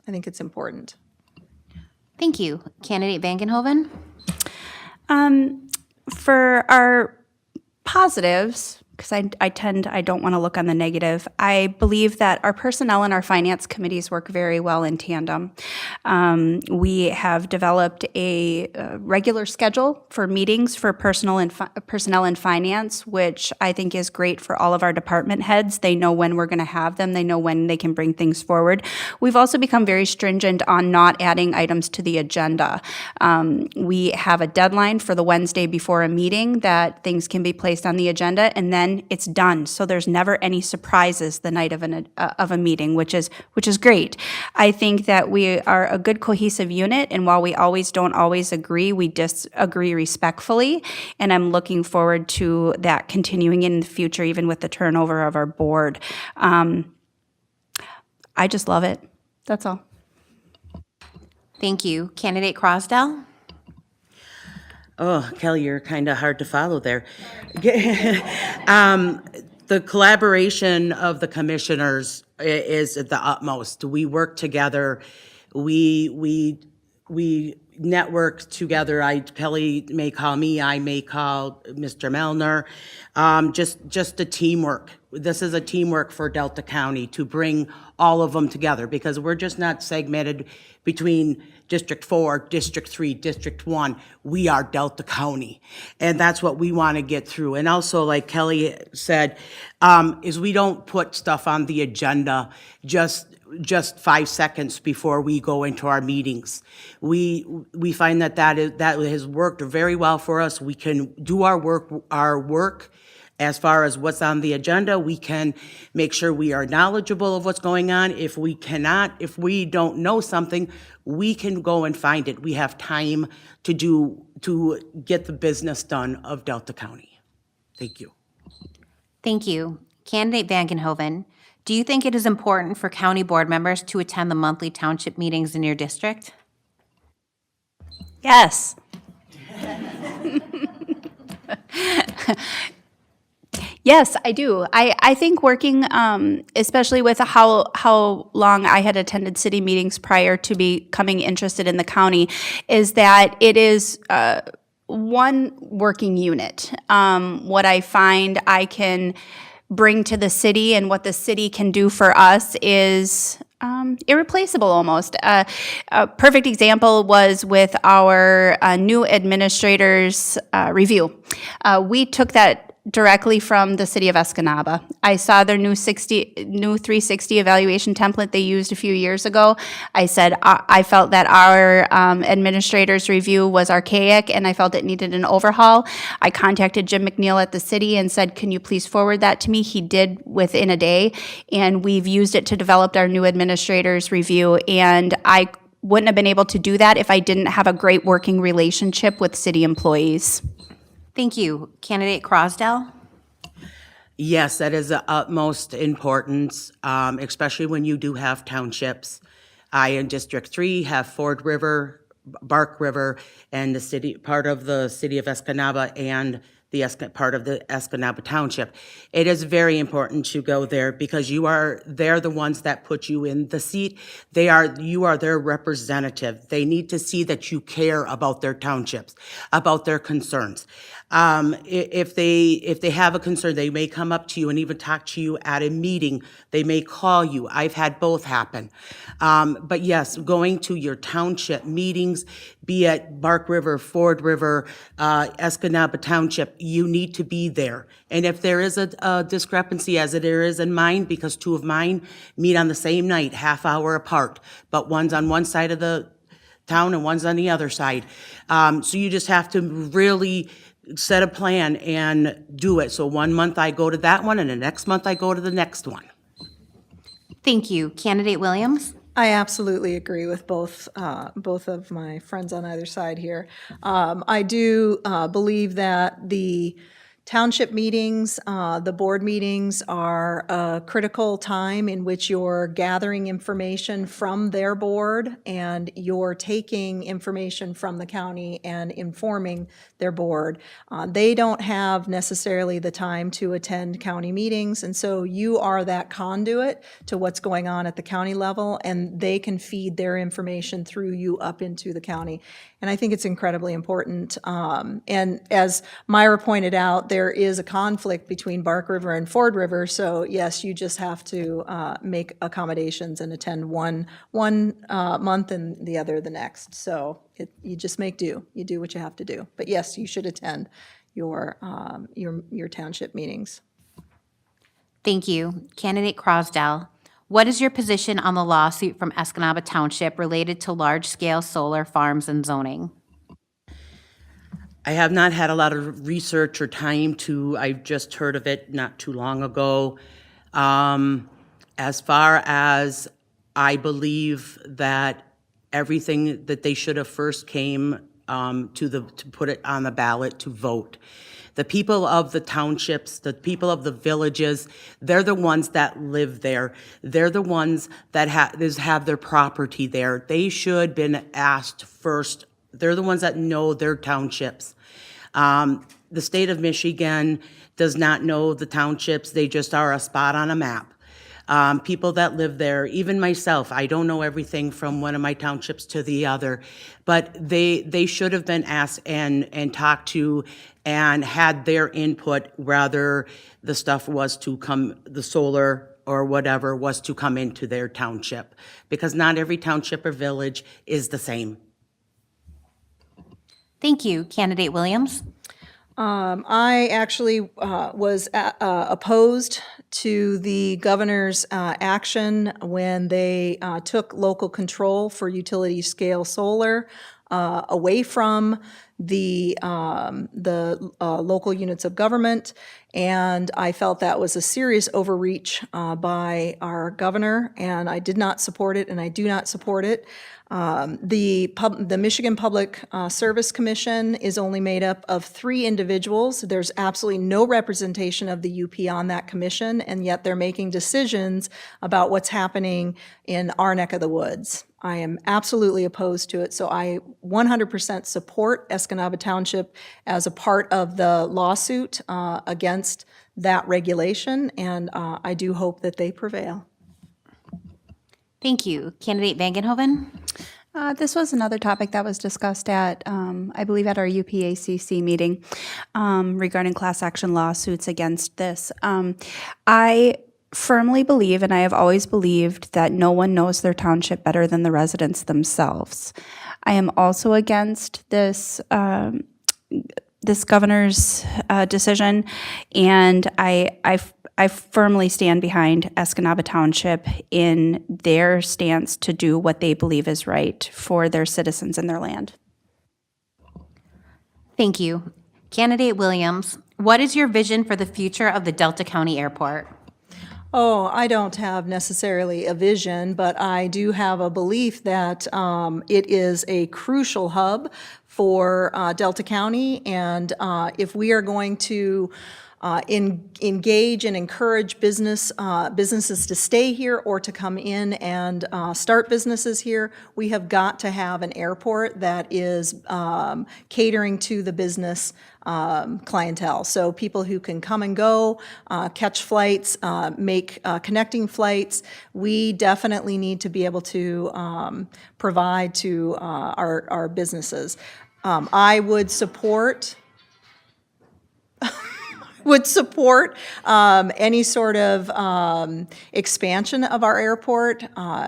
Thank you. Candidate Vankenhoven? For our positives, because I don't want to look on the negative, I believe that our personnel and our finance committees work very well in tandem. We have developed a regular schedule for meetings for personnel and finance, which I think is great for all of our department heads. They know when we're going to have them. They know when they can bring things forward. We've also become very stringent on not adding items to the agenda. We have a deadline for the Wednesday before a meeting that things can be placed on the agenda, and then it's done. So there's never any surprises the night of a meeting, which is great. I think that we are a good cohesive unit, and while we don't always agree, we disagree respectfully. And I'm looking forward to that continuing in the future, even with the turnover of our board. I just love it. That's all. Thank you. Candidate Crosdell? Oh, Kelly, you're kind of hard to follow there. The collaboration of the commissioners is at the utmost. We work together. We network together. Kelly may call me. I may call Mr. Melner. Just a teamwork. This is a teamwork for Delta County to bring all of them together, because we're just not segmented between District 4, District 3, District 1. We are Delta County, and that's what we want to get through. And also, like Kelly said, is we don't put stuff on the agenda just 5 seconds before we go into our meetings. We find that has worked very well for us. We can do our work As far as what's on the agenda, we can make sure we are knowledgeable of what's going on. If we don't know something, we can go and find it. We have time to get the business done of Delta County. Thank you. Thank you. Candidate Vangenhoven, do you think it is important for county board members to attend the monthly township meetings in your district? Yes. Yes, I do. I think working, especially with how long I had attended city meetings prior to becoming interested in the county, is that it is one working unit. What I find I can bring to the city and what the city can do for us is irreplaceable almost. A perfect example was with our new administrators review. We took that directly from the city of Escanaba. I saw their new 360 evaluation template they used a few years ago. I said I felt that our administrators review was archaic and I felt it needed an overhaul. I contacted Jim McNeil at the city and said, can you please forward that to me? He did within a day, and we've used it to develop our new administrators review. And I wouldn't have been able to do that if I didn't have a great working relationship with city employees. Thank you. Candidate Crosdell? Yes, that is of utmost importance, especially when you do have townships. I, in District 3, have Ford River, Bark River, and part of the city of Escanaba and part of the Escanaba Township. It is very important to go there because they're the ones that put you in the seat. You are their representative. They need to see that you care about their townships, about their concerns. If they have a concern, they may come up to you and even talk to you at a meeting. They may call you. I've had both happen. But yes, going to your township meetings, be it Bark River, Ford River, Escanaba Township, you need to be there. And if there is a discrepancy, as there is in mine, because two of mine meet on the same night, half hour apart, but one's on one side of the town and one's on the other side. So you just have to really set a plan and do it. So 1 month I go to that one and the next month I go to the next one. Thank you. Candidate Williams? I absolutely agree with both of my friends on either side here. I do believe that the township meetings, the board meetings are a critical time in which you're gathering information from their board and you're taking information from the county and informing their board. They don't have necessarily the time to attend county meetings, and so you are that conduit to what's going on at the county level, and they can feed their information through you up into the county. And I think it's incredibly important. And as Myra pointed out, there is a conflict between Bark River and Ford River, so yes, you just have to make accommodations and attend one month and the other the next. So you just make do. You do what you have to do. But yes, you should attend your township meetings. Thank you. Candidate Crosdell, what is your position on the lawsuit from Escanaba Township related to large-scale solar farms and zoning? I have not had a lot of research or time I've just heard of it not too long ago. As far as I believe that everything that they should have first came to put it on the ballot to vote. The people of the townships, the people of the villages, they're the ones that live there. They're the ones that have their property there. They should have been asked first. They're the ones that know their townships. The state of Michigan does not know the townships. They just are a spot on a map. People that live there, even myself, I don't know everything from one of my townships to the other, but they should have been asked and talked to and had their input, whether the stuff was to come, the solar or whatever was to come into their township, because not every township or village is the same. Thank you. Candidate Williams? I actually was opposed to the governor's action when they took local control for utility scale solar away from local units of government, and I felt that was a serious overreach by our governor, and I did not support it, and I do not support it. The Michigan Public Service Commission is only made up of 3 individuals. There's absolutely no representation of the UP on that commission, and yet they're making decisions about what's happening in our neck of the woods. I am absolutely opposed to it, so I 100% support Escanaba Township as a part of the lawsuit against that regulation, and I do hope that they prevail. Thank you. Candidate Vangenhoven? This was another topic that was discussed at, I believe, at our UPACC meeting regarding class action lawsuits against this. I firmly believe, and I have always believed, that no one knows their township better than the residents themselves. I am also against this this governor's decision, and I firmly stand behind Escanaba Township in their stance to do what they believe is right for their citizens and their land. Thank you. Candidate Williams, what is your vision for the future of the Delta County Airport? Oh, I don't have necessarily a vision, but I do have a belief that it is a crucial hub for Delta County, and if we are going to engage and encourage businesses to stay here or to come in and start businesses here, we have got to have an airport that is catering to the business clientele. So people who can come and go, catch flights, make connecting flights. We definitely need to be able to provide to our businesses. I would support any sort of expansion of our airport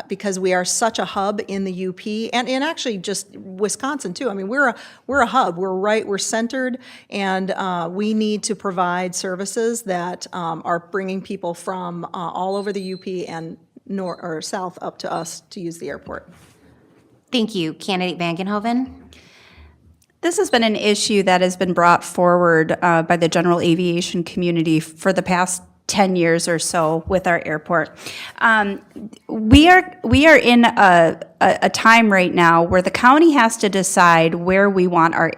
because we are such a hub in the UP and actually just Wisconsin too. I mean, we're a hub. We're centered, and we need to provide services that are bringing people from all over the UP and north or south up to us to use the airport. Thank you. Candidate Vangenhoven? This has been an issue that has been brought forward by the general aviation community for the past 10 years or so with our airport. We are in a time right now where the county has to decide where we want our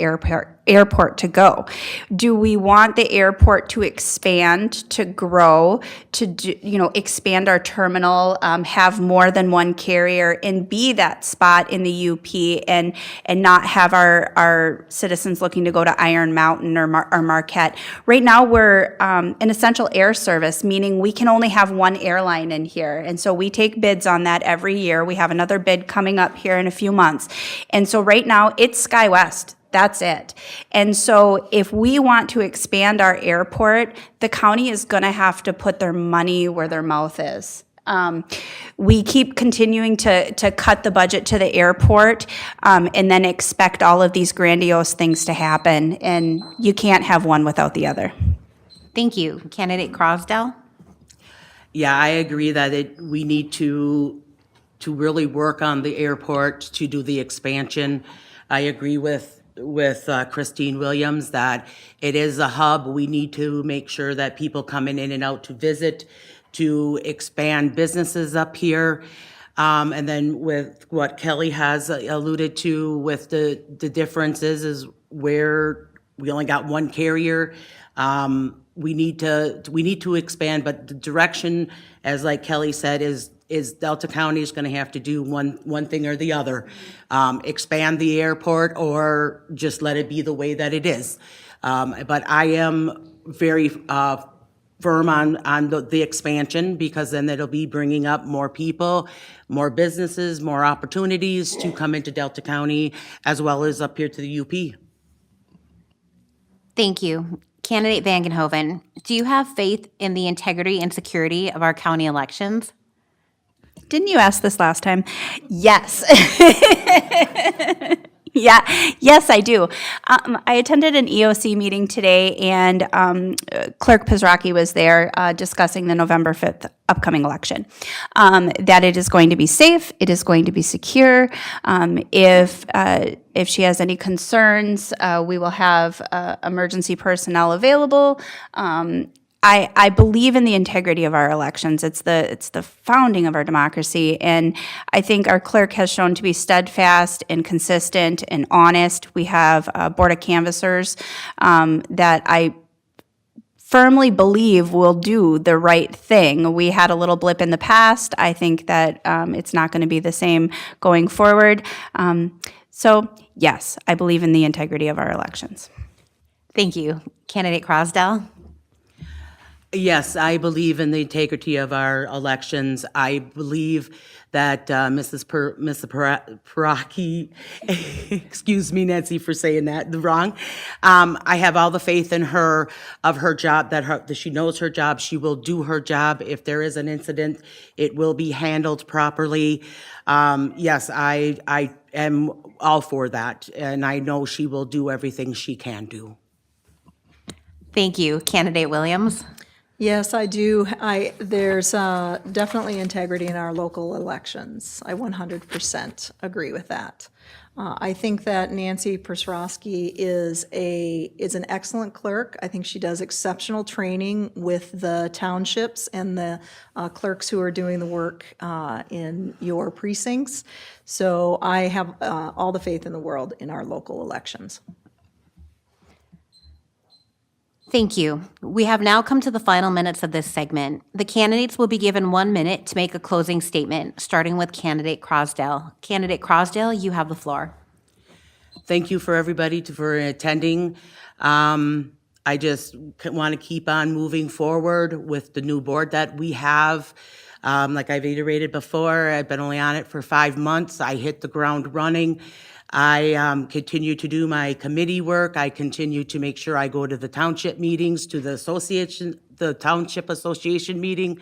airport to go. Do we want the airport to expand, to grow, to expand our terminal, have more than one carrier, and be that spot in the UP, and not have our citizens looking to go to Iron Mountain or Marquette? Right now, we're an essential air service, meaning we can only have one airline in here, and so we take bids on that every year. We have another bid coming up here in a few months, and so right now it's SkyWest. That's it. And so if we want to expand our airport, the county is going to have to put their money where their mouth is. We keep continuing to cut the budget to the airport and then expect all of these grandiose things to happen, and you can't have one without the other. Thank you. Candidate Crosdell? Yeah, I agree that we need to really work on the airport to do the expansion. I agree with Christine Williams that it is a hub. We need to make sure that people coming in and out to visit, to expand businesses up here. And then with what Kelly has alluded to with the differences is where we only got one carrier. We need to expand, but the direction, as like Kelly said, is Delta County is going to have to do one thing or the other. Expand the airport or just let it be the way that it is. But I am very firm on the expansion, because then it'll be bringing up more people, more businesses, more opportunities to come into Delta County as well as up here to the UP. Thank you. Candidate Vangenhoven, do you have faith in the integrity and security of our county elections? Didn't you ask this last time? Yes. Yeah, yes, I do. I attended an EOC meeting today, and Clerk Pizraki was there discussing the November 5th upcoming election. That it is going to be safe, it is going to be secure. If she has any concerns, we will have emergency personnel available. I believe in the integrity of our elections. It's the founding of our democracy, and I think our clerk has shown to be steadfast and consistent and honest. We have a board of canvassers that I firmly believe will do the right thing. We had a little blip in the past. I think that it's not going to be the same going forward. So yes, I believe in the integrity of our elections. Thank you. Candidate Crosdell? Yes, I believe in the integrity of our elections. I believe that Mrs. Peraki, excuse me, Nancy, for saying that wrong. I have all the faith in her, of her job, that she knows her job. She will do her job. If there is an incident, it will be handled properly. Yes, I am all for that, and I know she will do everything she can do. Thank you. Candidate Williams? Yes, I do. There's definitely integrity in our local elections. I 100% agree with that. I think that Nancy Pizraki is an excellent clerk. I think she does exceptional training with the townships and the clerks who are doing the work in your precincts. So I have all the faith in the world in our local elections. Thank you. We have now come to the final minutes of this segment. The candidates will be given 1 minute to make a closing statement, starting with Candidate Crosdell. Candidate Crosdell, you have the floor. Thank you for everybody for attending. I just want to keep on moving forward with the new board that we have. Like I've iterated before, I've been only on it for 5 months. I hit the ground running. I continue to do my committee work. I continue to make sure I go to the township meetings, to the township association meeting.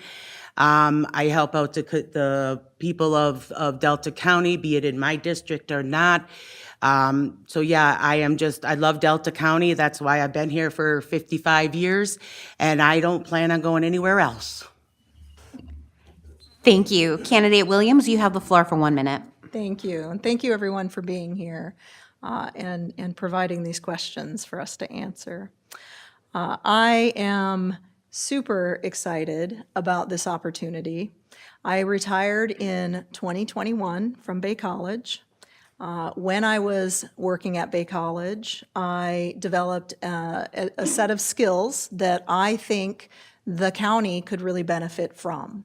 I help out the people of Delta County, be it in my district or not. So yeah, I love Delta County. That's why I've been here for 55 years, and I don't plan on going anywhere else. Thank you. Candidate Williams, you have the floor for 1 minute. Thank you. And thank you, everyone, for being here and providing these questions for us to answer. I am super excited about this opportunity. I retired in 2021 from Bay College. When I was working at Bay College, I developed a set of skills that I think the county could really benefit from.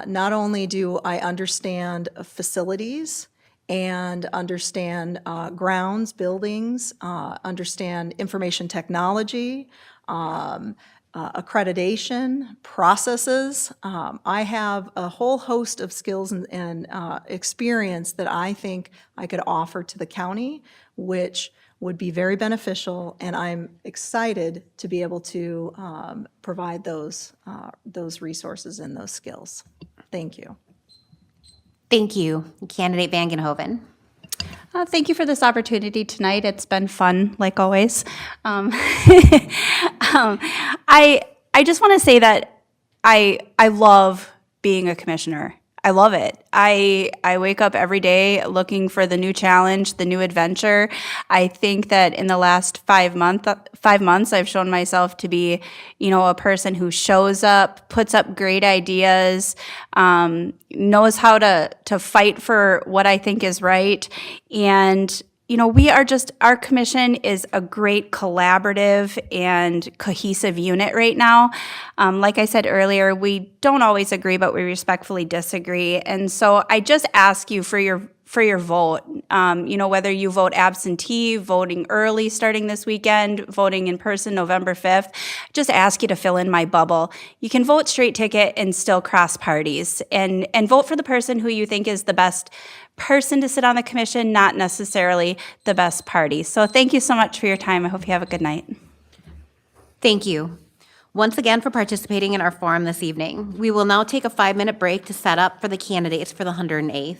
Not only do I understand facilities and understand grounds, buildings, understand information technology, accreditation, processes. I have a whole host of skills and experience that I think I could offer to the county, which would be very beneficial, and I'm excited to be able to provide those resources and those skills. Thank you. Thank you. Candidate Vangenhoven. Thank you for this opportunity tonight. It's been fun, like always. I just want to say that I love being a commissioner. I love it. I wake up every day looking for the new challenge, the new adventure. I think that in the last 5 months, I've shown myself to be, a person who shows up, puts up great ideas, knows how to fight for what I think is right. And our commission is a great collaborative and cohesive unit right now. Like I said earlier, we don't always agree, but we respectfully disagree. And so I just ask you for your vote, whether you vote absentee, voting early starting this weekend, voting in person November 5th, just ask you to fill in my bubble. You can vote straight ticket and still cross parties and vote for the person who you think is the best person to sit on the commission, not necessarily the best party. So thank you so much for your time. I hope you have a good night. Thank you. Once again for participating in our forum this evening. We will now take a 5-minute break to set up for the candidates for the 108th.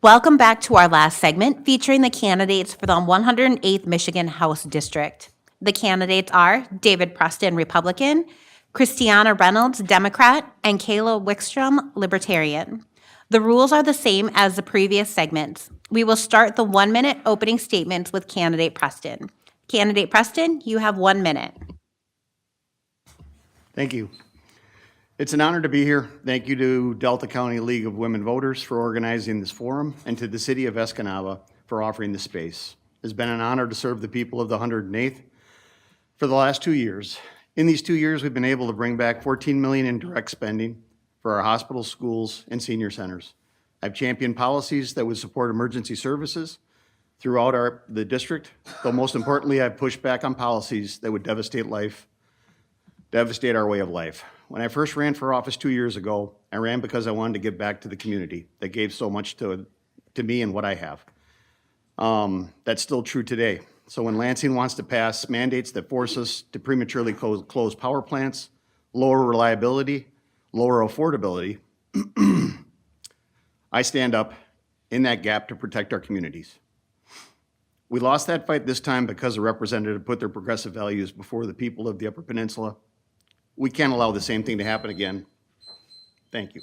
Welcome back to our last segment featuring the candidates for the 108th Michigan House District. The candidates are David Preston, Republican, Christiana Reynolds, Democrat, and Kayla Wickstrom, Libertarian. The rules are the same as the previous segments. We will start the 1-minute opening statements with candidate Preston. Candidate Preston, you have 1 minute. Thank you. It's an honor to be here. Thank you to Delta County League of Women Voters for organizing this forum and to the city of Escanaba for offering the space. It's been an honor to serve the people of the 108th for the last 2 years. In these 2 years, we've been able to bring back $14 million in direct spending for our hospitals, schools, and senior centers. I've championed policies that would support emergency services throughout the district, though most importantly, I've pushed back on policies that would devastate our way of life. When I first ran for office 2 years ago, I ran because I wanted to give back to the community that gave so much to me and what I have. That's still true today. So when Lansing wants to pass mandates that force us to prematurely close power plants, lower reliability, lower affordability, I stand up in that gap to protect our communities. We lost that fight this time because a representative put their progressive values before the people of the Upper Peninsula. We can't allow the same thing to happen again. Thank you.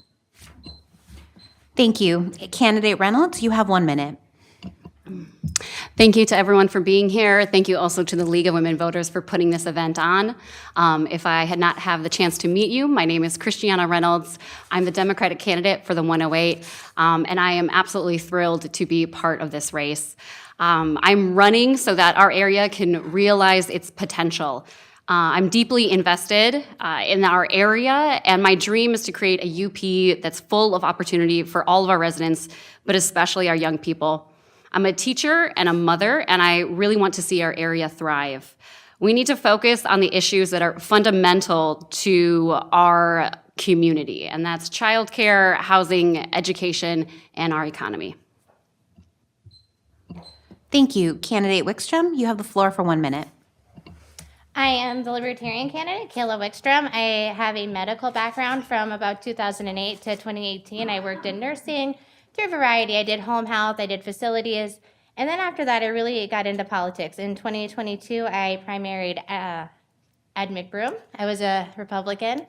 Thank you. Candidate Reynolds, you have 1 minute. Thank you to everyone for being here. Thank you also to the League of Women Voters for putting this event on. If I had not had the chance to meet you, my name is Christiana Reynolds. I'm the Democratic candidate for the 108, and I am absolutely thrilled to be part of this race. I'm running so that our area can realize its potential. I'm deeply invested in our area, and my dream is to create a UP that's full of opportunity for all of our residents, but especially our young people. I'm a teacher and a mother, and I really want to see our area thrive. We need to focus on the issues that are fundamental to our community, and that's childcare, housing, education, and our economy. Thank you. Candidate Wickstrom, you have the floor for 1 minute. I am the Libertarian candidate, Kayla Wickstrom. I have a medical background from about 2008 to 2018. I worked in nursing through a variety. I did home health, I did facilities, and then after that, I really got into politics. In 2022, I primaried Ed McBroom. I was a Republican,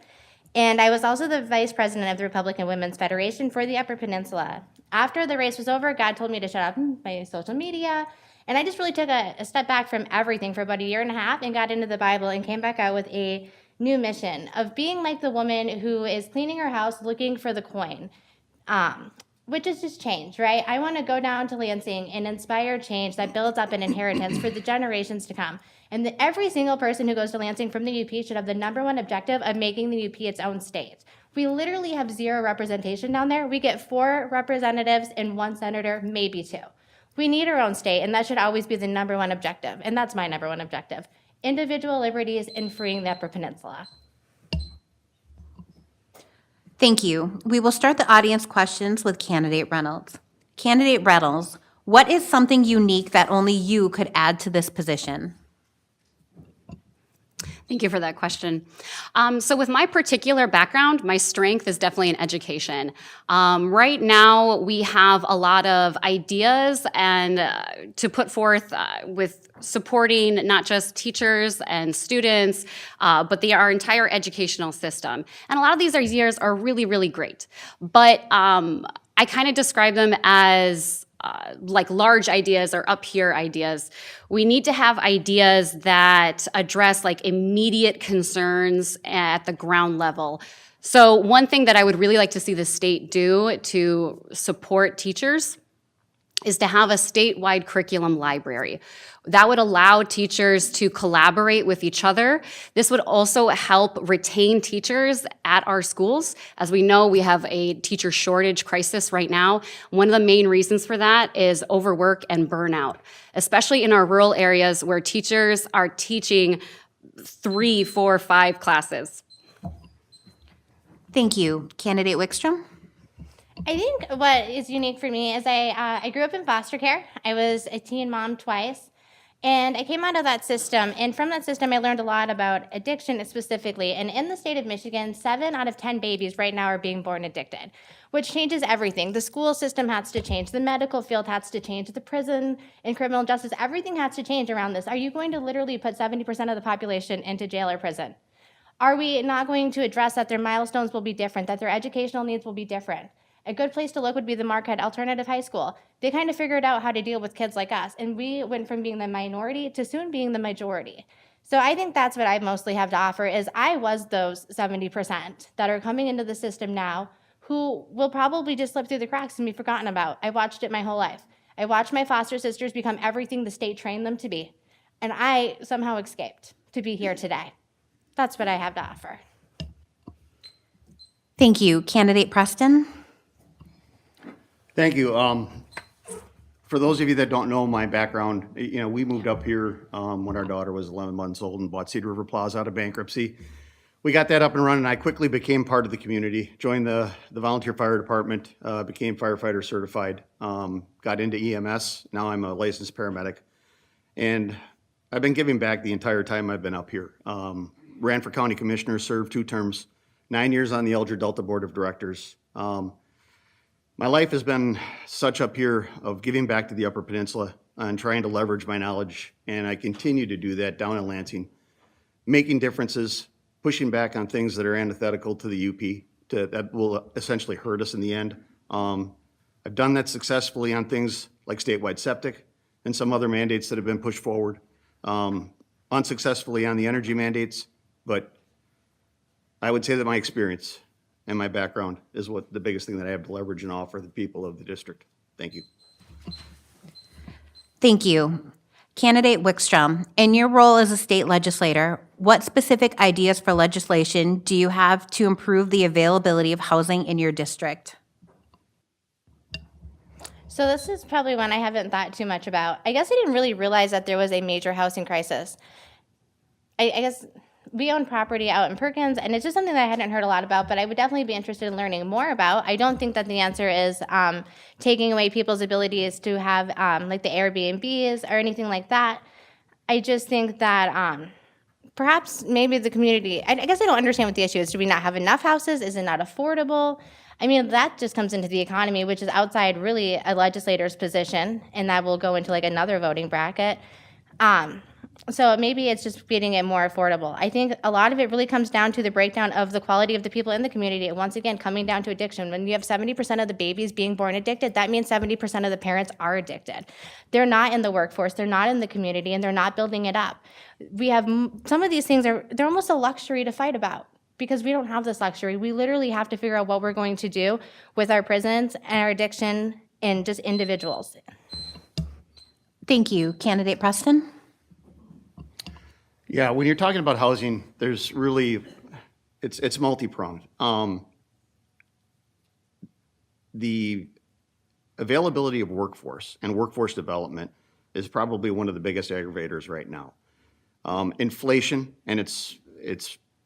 and I was also the vice president of the Republican Women's Federation for the Upper Peninsula. After the race was over, God told me to shut off my social media, and I just really took a step back from everything for about a year and a half and got into the Bible and came back out with a new mission of being like the woman who is cleaning her house looking for the coin, which is just change, right? I want to go down to Lansing and inspire change that builds up an inheritance for the generations to come. And every single person who goes to Lansing from the UP should have the #1 objective of making the UP its own state. We literally have 0 representation down there. We get 4 representatives and 1 senator, maybe 2. We need our own state, and that should always be the #1 objective. And that's my #1 objective: individual liberties and freeing the Upper Peninsula. Thank you. We will start the audience questions with Candidate Reynolds. Candidate Reynolds, what is something unique that only you could add to this position? Thank you for that question. So with my particular background, my strength is definitely in education. Right now, we have a lot of ideas and to put forth with supporting not just teachers and students, but our entire educational system. And a lot of these ideas are really, really great. But I kind of describe them as like large ideas or up here ideas. We need to have ideas that address like immediate concerns at the ground level. So one thing that I would really like to see the state do to support teachers is to have a statewide curriculum library. That would allow teachers to collaborate with each other. This would also help retain teachers at our schools. As we know, we have a teacher shortage crisis right now. One of the main reasons for that is overwork and burnout, especially in our rural areas where teachers are teaching 3, 4, 5 classes. Thank you. Candidate Wickstrom? I think what is unique for me is I grew up in foster care. I was a teen mom twice. And I came out of that system, and from that system, I learned a lot about addiction specifically. And in the state of Michigan, 7 out of 10 babies right now are being born addicted, which changes everything. The school system has to change, the medical field has to change, the prison and criminal justice, everything has to change around this. Are you going to literally put 70% of the population into jail or prison? Are we not going to address that their milestones will be different, that their educational needs will be different? A good place to look would be the Marquette Alternative High School. They kind of figured out how to deal with kids like us, and we went from being the minority to soon being the majority. So I think that's what I mostly have to offer is I was those 70% that are coming into the system now who will probably just slip through the cracks and be forgotten about. I watched it my whole life. I watched my foster sisters become everything the state trained them to be, and I somehow escaped to be here today. That's what I have to offer. Thank you. Candidate Preston? Thank you. For those of you that don't know my background, we moved up here when our daughter was 11 months old and bought Cedar River Plaza out of bankruptcy. We got that up and running. I quickly became part of the community, joined the volunteer fire department, became firefighter certified, got into EMS. Now I'm a licensed paramedic. And I've been giving back the entire time I've been up here. Ran for county commissioner, served 2 terms, 9 years on the Elger Delta Board of Directors. My life has been such up here of giving back to the Upper Peninsula and trying to leverage my knowledge, and I continue to do that down in Lansing, making differences, pushing back on things that are antithetical to the UP, that will essentially hurt us in the end. I've done that successfully on things like statewide septic and some other mandates that have been pushed forward, unsuccessfully on the energy mandates, but I would say that my experience and my background is what the biggest thing that I have to leverage and offer the people of the district. Thank you. Thank you. Candidate Wickstrom, in your role as a state legislator, what specific ideas for legislation do you have to improve the availability of housing in your district? So this is probably one I haven't thought too much about. I guess I didn't really realize that there was a major housing crisis. I guess we own property out in Perkins, and it's just something that I hadn't heard a lot about, but I would definitely be interested in learning more about. I don't think that the answer is taking away people's abilities to have like the Airbnbs or anything like that. I just think that perhaps maybe the community, I guess I don't understand what the issue is. Do we not have enough houses? Is it not affordable? I mean, that just comes into the economy, which is outside really a legislator's position, and that will go into like another voting bracket. So maybe it's just getting it more affordable. I think a lot of it really comes down to the breakdown of the quality of the people in the community. And once again, coming down to addiction. When you have 70% of the babies being born addicted, that means 70% of the parents are addicted. They're not in the workforce, they're not in the community, and they're not building it up. We have some of these things they're almost a luxury to fight about because we don't have this luxury. We literally have to figure out what we're going to do with our prisons and our addiction and just individuals. Thank you. Candidate Preston? Yeah, when you're talking about housing, there's really, it's multi-pronged. The availability of workforce and workforce development is probably one of the biggest aggravators right now. Inflation and its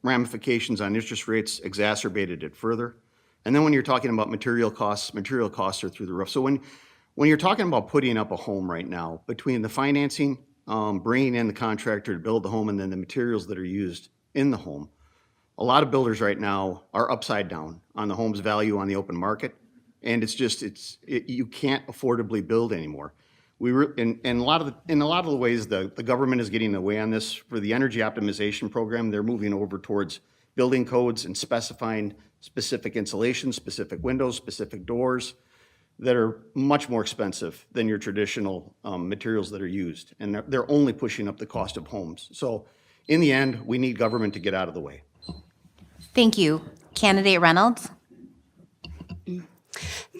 ramifications on interest rates exacerbated it further. And then when you're talking about material costs are through the roof. So when you're talking about putting up a home right now, between the financing, bringing in the contractor to build the home, and then the materials that are used in the home, a lot of builders right now are upside down on the home's value on the open market, and you can't affordably build anymore. In a lot of the ways, the government is getting away on this. For the energy optimization program, they're moving over towards building codes and specifying specific insulation, specific windows, specific doors that are much more expensive than your traditional materials that are used. And they're only pushing up the cost of homes. So in the end, we need government to get out of the way. Thank you. Candidate Reynolds?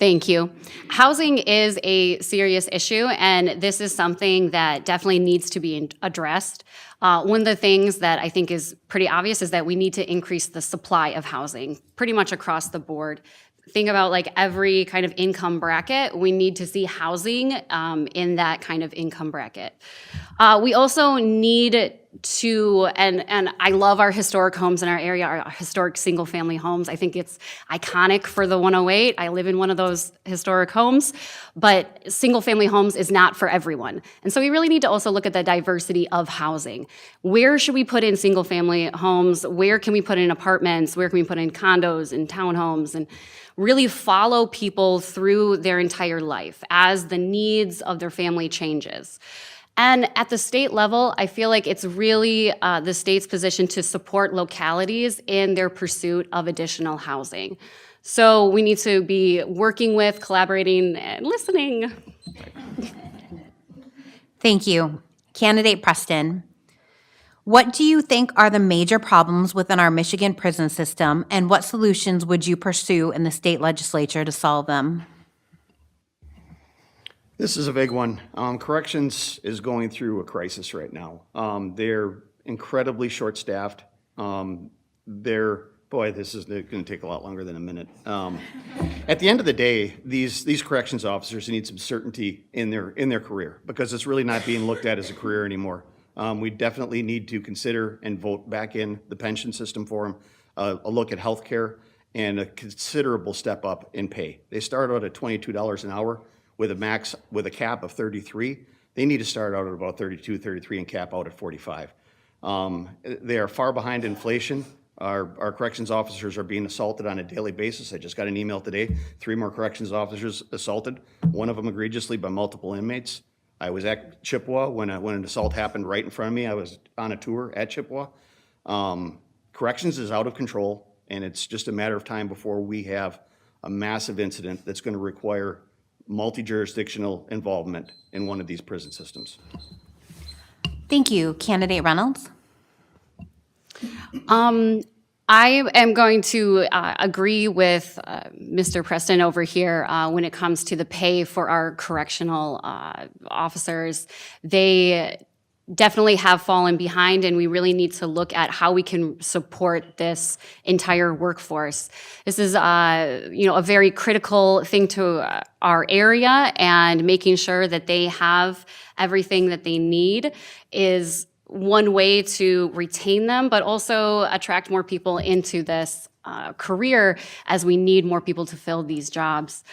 Thank you. Housing is a serious issue, and this is something that definitely needs to be addressed. One of the things that I think is pretty obvious is that we need to increase the supply of housing pretty much across the board. Think about like every kind of income bracket, we need to see housing in that kind of income bracket. We also need to, and I love our historic homes in our area, our historic single-family homes. I think it's iconic for the 108. I live in one of those historic homes, but single-family homes is not for everyone. And so we really need to also look at the diversity of housing. Where should we put in single-family homes? Where can we put in apartments? Where can we put in condos and townhomes? And really follow people through their entire life as the needs of their family changes. And at the state level, I feel like it's really the state's position to support localities in their pursuit of additional housing. So we need to be working with, collaborating, and listening. Thank you. Candidate Preston, what do you think are the major problems within our Michigan prison system, and what solutions would you pursue in the state legislature to solve them? This is a big one. Corrections is going through a crisis right now. They're incredibly short-staffed. This is going to take a lot longer than a minute. At the end of the day, these corrections officers need some certainty in their career, because it's really not being looked at as a career anymore. We definitely need to consider and vote back in the pension system for them, a look at healthcare, and a considerable step up in pay. They start out at $22 an hour with a cap of 33. They need to start out at about 32, 33 and cap out at 45. They are far behind inflation. Our corrections officers are being assaulted on a daily basis. I just got an email today, 3 more corrections officers assaulted, one of them egregiously by multiple inmates. I was at Chippewa when an assault happened right in front of me. I was on a tour at Chippewa. Corrections is out of control, and it's just a matter of time before we have a massive incident that's going to require multi-jurisdictional involvement in one of these prison systems. Thank you. Candidate Reynolds? I am going to agree with Mr. Preston over here when it comes to the pay for our correctional officers. They definitely have fallen behind, and we really need to look at how we can support this entire workforce. This is, a very critical thing to our area, and making sure that they have everything that they need is one way to retain them, but also attract more people into this career, as we need more people to fill these jobs.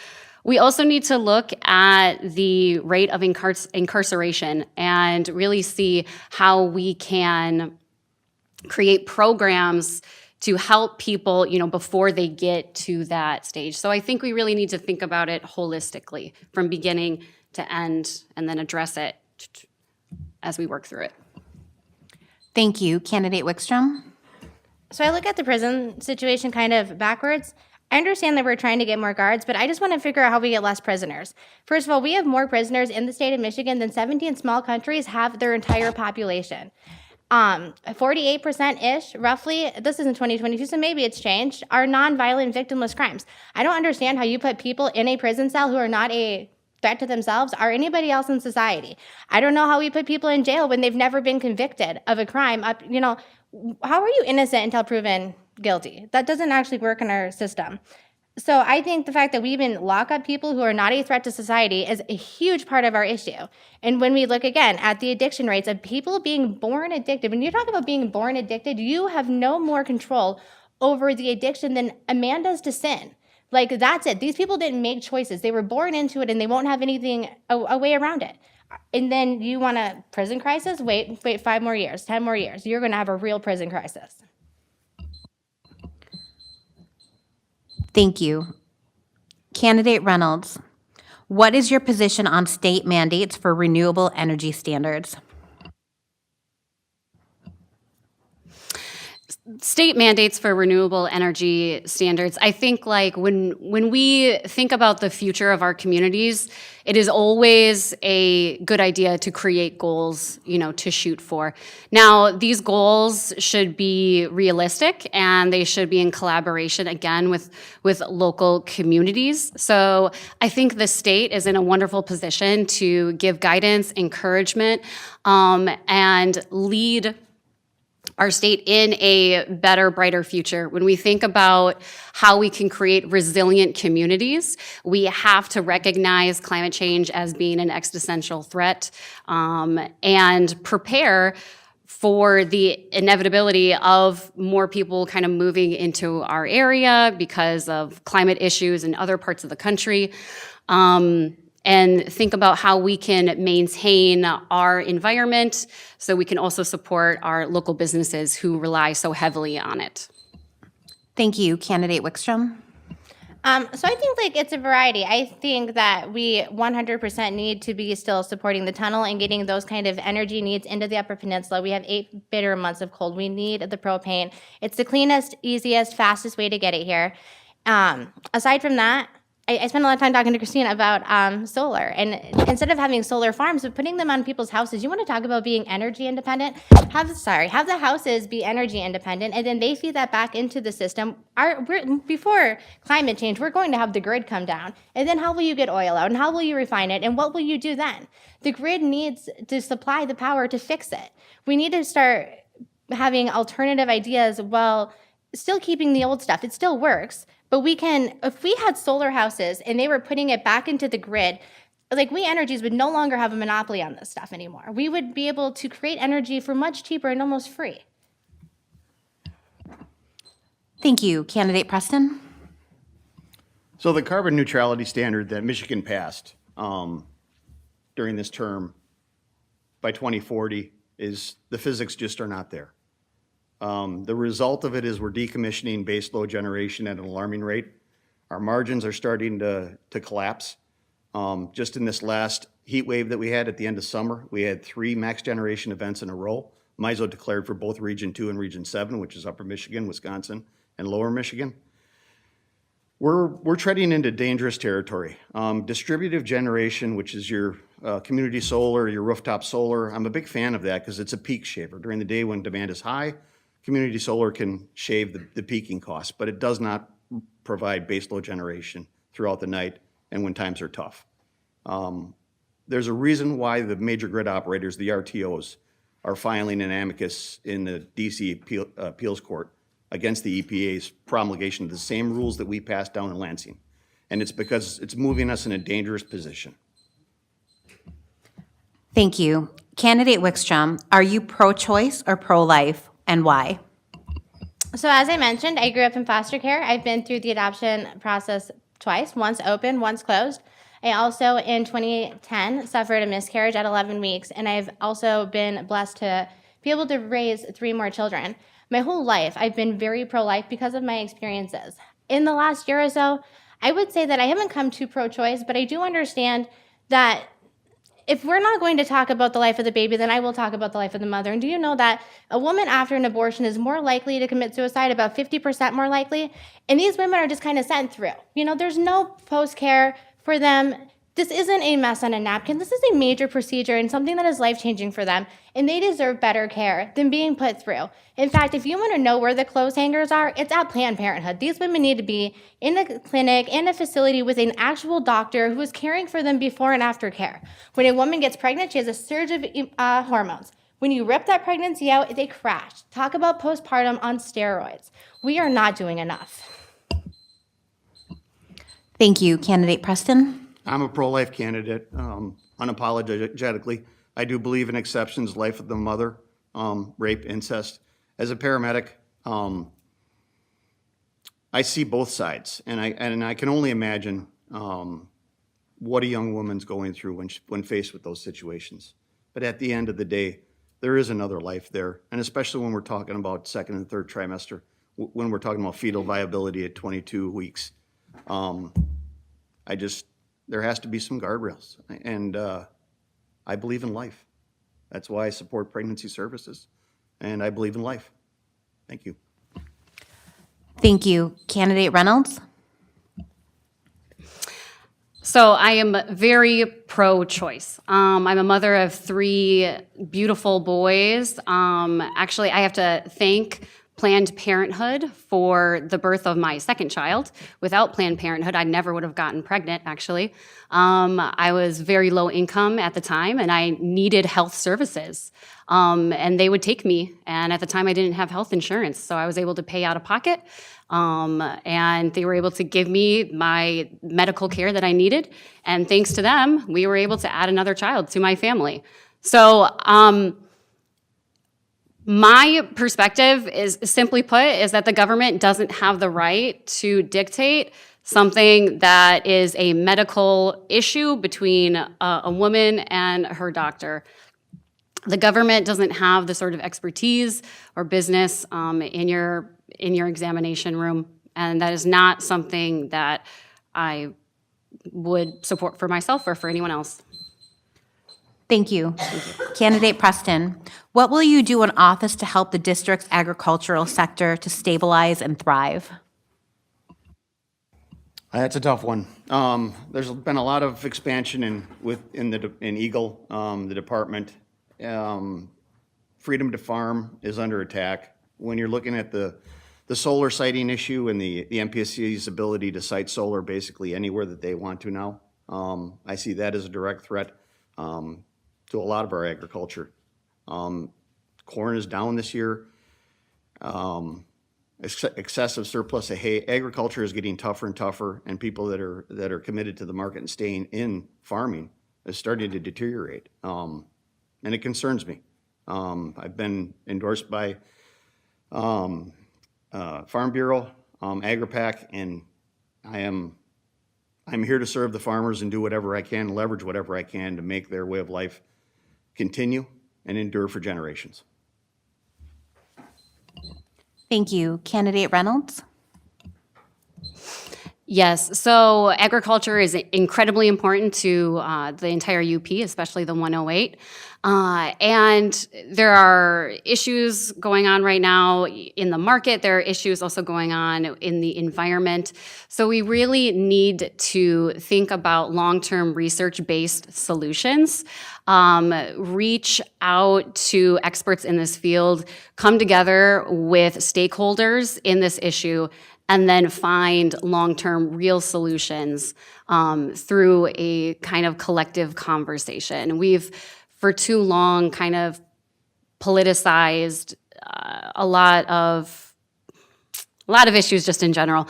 We also need to look at the rate of incarceration and really see how we can create programs to help people, before they get to that stage. So I think we really need to think about it holistically from beginning to end, and then address it as we work through it. Thank you. Candidate Wickstrom? So I look at the prison situation kind of backwards. I understand that we're trying to get more guards, but I just want to figure out how we get less prisoners. First of all, we have more prisoners in the state of Michigan than 17 small countries have their entire population. 48%-ish, roughly, this isn't 2022, so maybe it's changed, are nonviolent victimless crimes. I don't understand how you put people in a prison cell who are not a threat to themselves or anybody else in society. I don't know how we put people in jail when they've never been convicted of a crime. How are you innocent until proven guilty? That doesn't actually work in our system. So I think the fact that we even lock up people who are not a threat to society is a huge part of our issue. And when we look again at the addiction rates of people being born addicted, when you talk about being born addicted, you have no more control over the addiction than a man does to sin. Like, that's it. These people didn't make choices. They were born into it, and they won't have anything, a way around it. And then you want a prison crisis? Wait 5 more years, 10 more years. You're going to have a real prison crisis. Thank you. Candidate Reynolds, what is your position on state mandates for renewable energy standards? State mandates for renewable energy standards. I think when we think about the future of our communities, it is always a good idea to create goals, to shoot for. Now, these goals should be realistic, and they should be in collaboration, again, with local communities. So I think the state is in a wonderful position to give guidance, encouragement, and lead our state in a better, brighter future. When we think about how we can create resilient communities, we have to recognize climate change as being an existential threat, and prepare for the inevitability of more people kind of moving into our area because of climate issues in other parts of the country, and think about how we can maintain our environment so we can also support our local businesses who rely so heavily on it. Thank you. Candidate Wickstrom? So I think like it's a variety. I think that we 100% need to be still supporting the tunnel and getting those kind of energy needs into the Upper Peninsula. We have 8 bitter months of cold. We need the propane. It's the cleanest, easiest, fastest way to get it here. Aside from that, I spent a lot of time talking to Christina about solar. And instead of having solar farms, but putting them on people's houses, you want to talk about being energy independent? Have the houses be energy independent, and then they feed that back into the system. Before climate change, we're going to have the grid come down. And then how will you get oil out? And how will you refine it? And what will you do then? The grid needs to supply the power to fix it. We need to start having alternative ideas while still keeping the old stuff. It still works. But we can, if we had solar houses and they were putting it back into the grid, like We Energies would no longer have a monopoly on this stuff anymore. We would be able to create energy for much cheaper and almost free. Thank you. Candidate Preston? So the carbon neutrality standard that Michigan passed during this term by 2040 is the physics just are not there. The result of it is we're decommissioning base load generation at an alarming rate. Our margins are starting to collapse. Just in this last heat wave that we had at the end of summer, we had 3 max generation events in a row. MISO declared for both Region 2 and Region 7, which is Upper Michigan, Wisconsin, and Lower Michigan. We're treading into dangerous territory. Distributive generation, which is your community solar, your rooftop solar, I'm a big fan of that because it's a peak shaver. During the day when demand is high, community solar can shave the peaking costs, but it does not provide baseload generation throughout the night and when times are tough. There's a reason why the major grid operators, the RTOs, are filing an amicus in the DC appeals court against the EPA's promulgation of the same rules that we passed down in Lansing. And it's because it's moving us in a dangerous position. Thank you. Candidate Wickstrom, are you pro-choice or pro-life, and why? So as I mentioned, I grew up in foster care. I've been through the adoption process twice, once open, once closed. I also, in 2010, suffered a miscarriage at 11 weeks, and I've also been blessed to be able to raise 3 more children. My whole life, I've been very pro-life because of my experiences. In the last year or so, I would say that I haven't come to pro-choice, but I do understand that if we're not going to talk about the life of the baby, then I will talk about the life of the mother. And do you know that a woman after an abortion is more likely to commit suicide, about 50% more likely? And these women are just kind of sent through. You know, there's no post-care for them. This isn't a mess on a napkin. This is a major procedure and something that is life-changing for them. And they deserve better care than being put through. In fact, if you want to know where the clothes hangers are, it's at Planned Parenthood. These women need to be in a clinic, in a facility with an actual doctor who is caring for them before and after care. When a woman gets pregnant, she has a surge of hormones. When you rip that pregnancy out, they crash. Talk about postpartum on steroids. We are not doing enough. Thank you. Candidate Preston? I'm a pro-life candidate, unapologetically. I do believe in exceptions, life of the mother, rape, incest. As a paramedic, I see both sides, and I can only imagine what a young woman's going through when faced with those situations. But at the end of the day, there is another life there, and especially when we're talking about second and third trimester, when we're talking about fetal viability at 22 weeks. There has to be some guardrails, and I believe in life. That's why I support pregnancy services, and I believe in life. Thank you. Thank you. Candidate Reynolds? So I am very pro-choice. I'm a mother of 3 beautiful boys. Actually, I have to thank Planned Parenthood for the birth of my second child. Without Planned Parenthood, I never would have gotten pregnant, actually. I was very low income at the time, and I needed health services. And they would take me, and at the time I didn't have health insurance, so I was able to pay out of pocket, and they were able to give me my medical care that I needed, and thanks to them, we were able to add another child to my family. So My perspective is, simply put, is that the government doesn't have the right to dictate something that is a medical issue between a woman and her doctor. The government doesn't have the sort of expertise or business in your examination room, and that is not something that I would support for myself or for anyone else. Thank you. Candidate Preston, what will you do in office to help the district's agricultural sector to stabilize and thrive? That's a tough one. There's been a lot of expansion in Eagle, the department. Freedom to farm is under attack. When you're looking at the solar siting issue and the MPSC's ability to site solar basically anywhere that they want to now, I see that as a direct threat to a lot of our agriculture. Corn is down this year. Excessive surplus of hay. Agriculture is getting tougher and tougher, and people that are committed to the market and staying in farming is starting to deteriorate. And it concerns me. I've been endorsed by Farm Bureau, AgriPac, and I'm here to serve the farmers and do whatever I can, leverage whatever I can to make their way of life continue and endure for generations. Thank you. Candidate Reynolds? Yes, so agriculture is incredibly important to the entire UP, especially the 108. And there are issues going on right now in the market. There are issues also going on in the environment. So we really need to think about long-term research-based solutions, reach out to experts in this field, come together with stakeholders in this issue, and then find long-term real solutions through a kind of collective conversation. We've, for too long, kind of politicized a lot of issues just in general.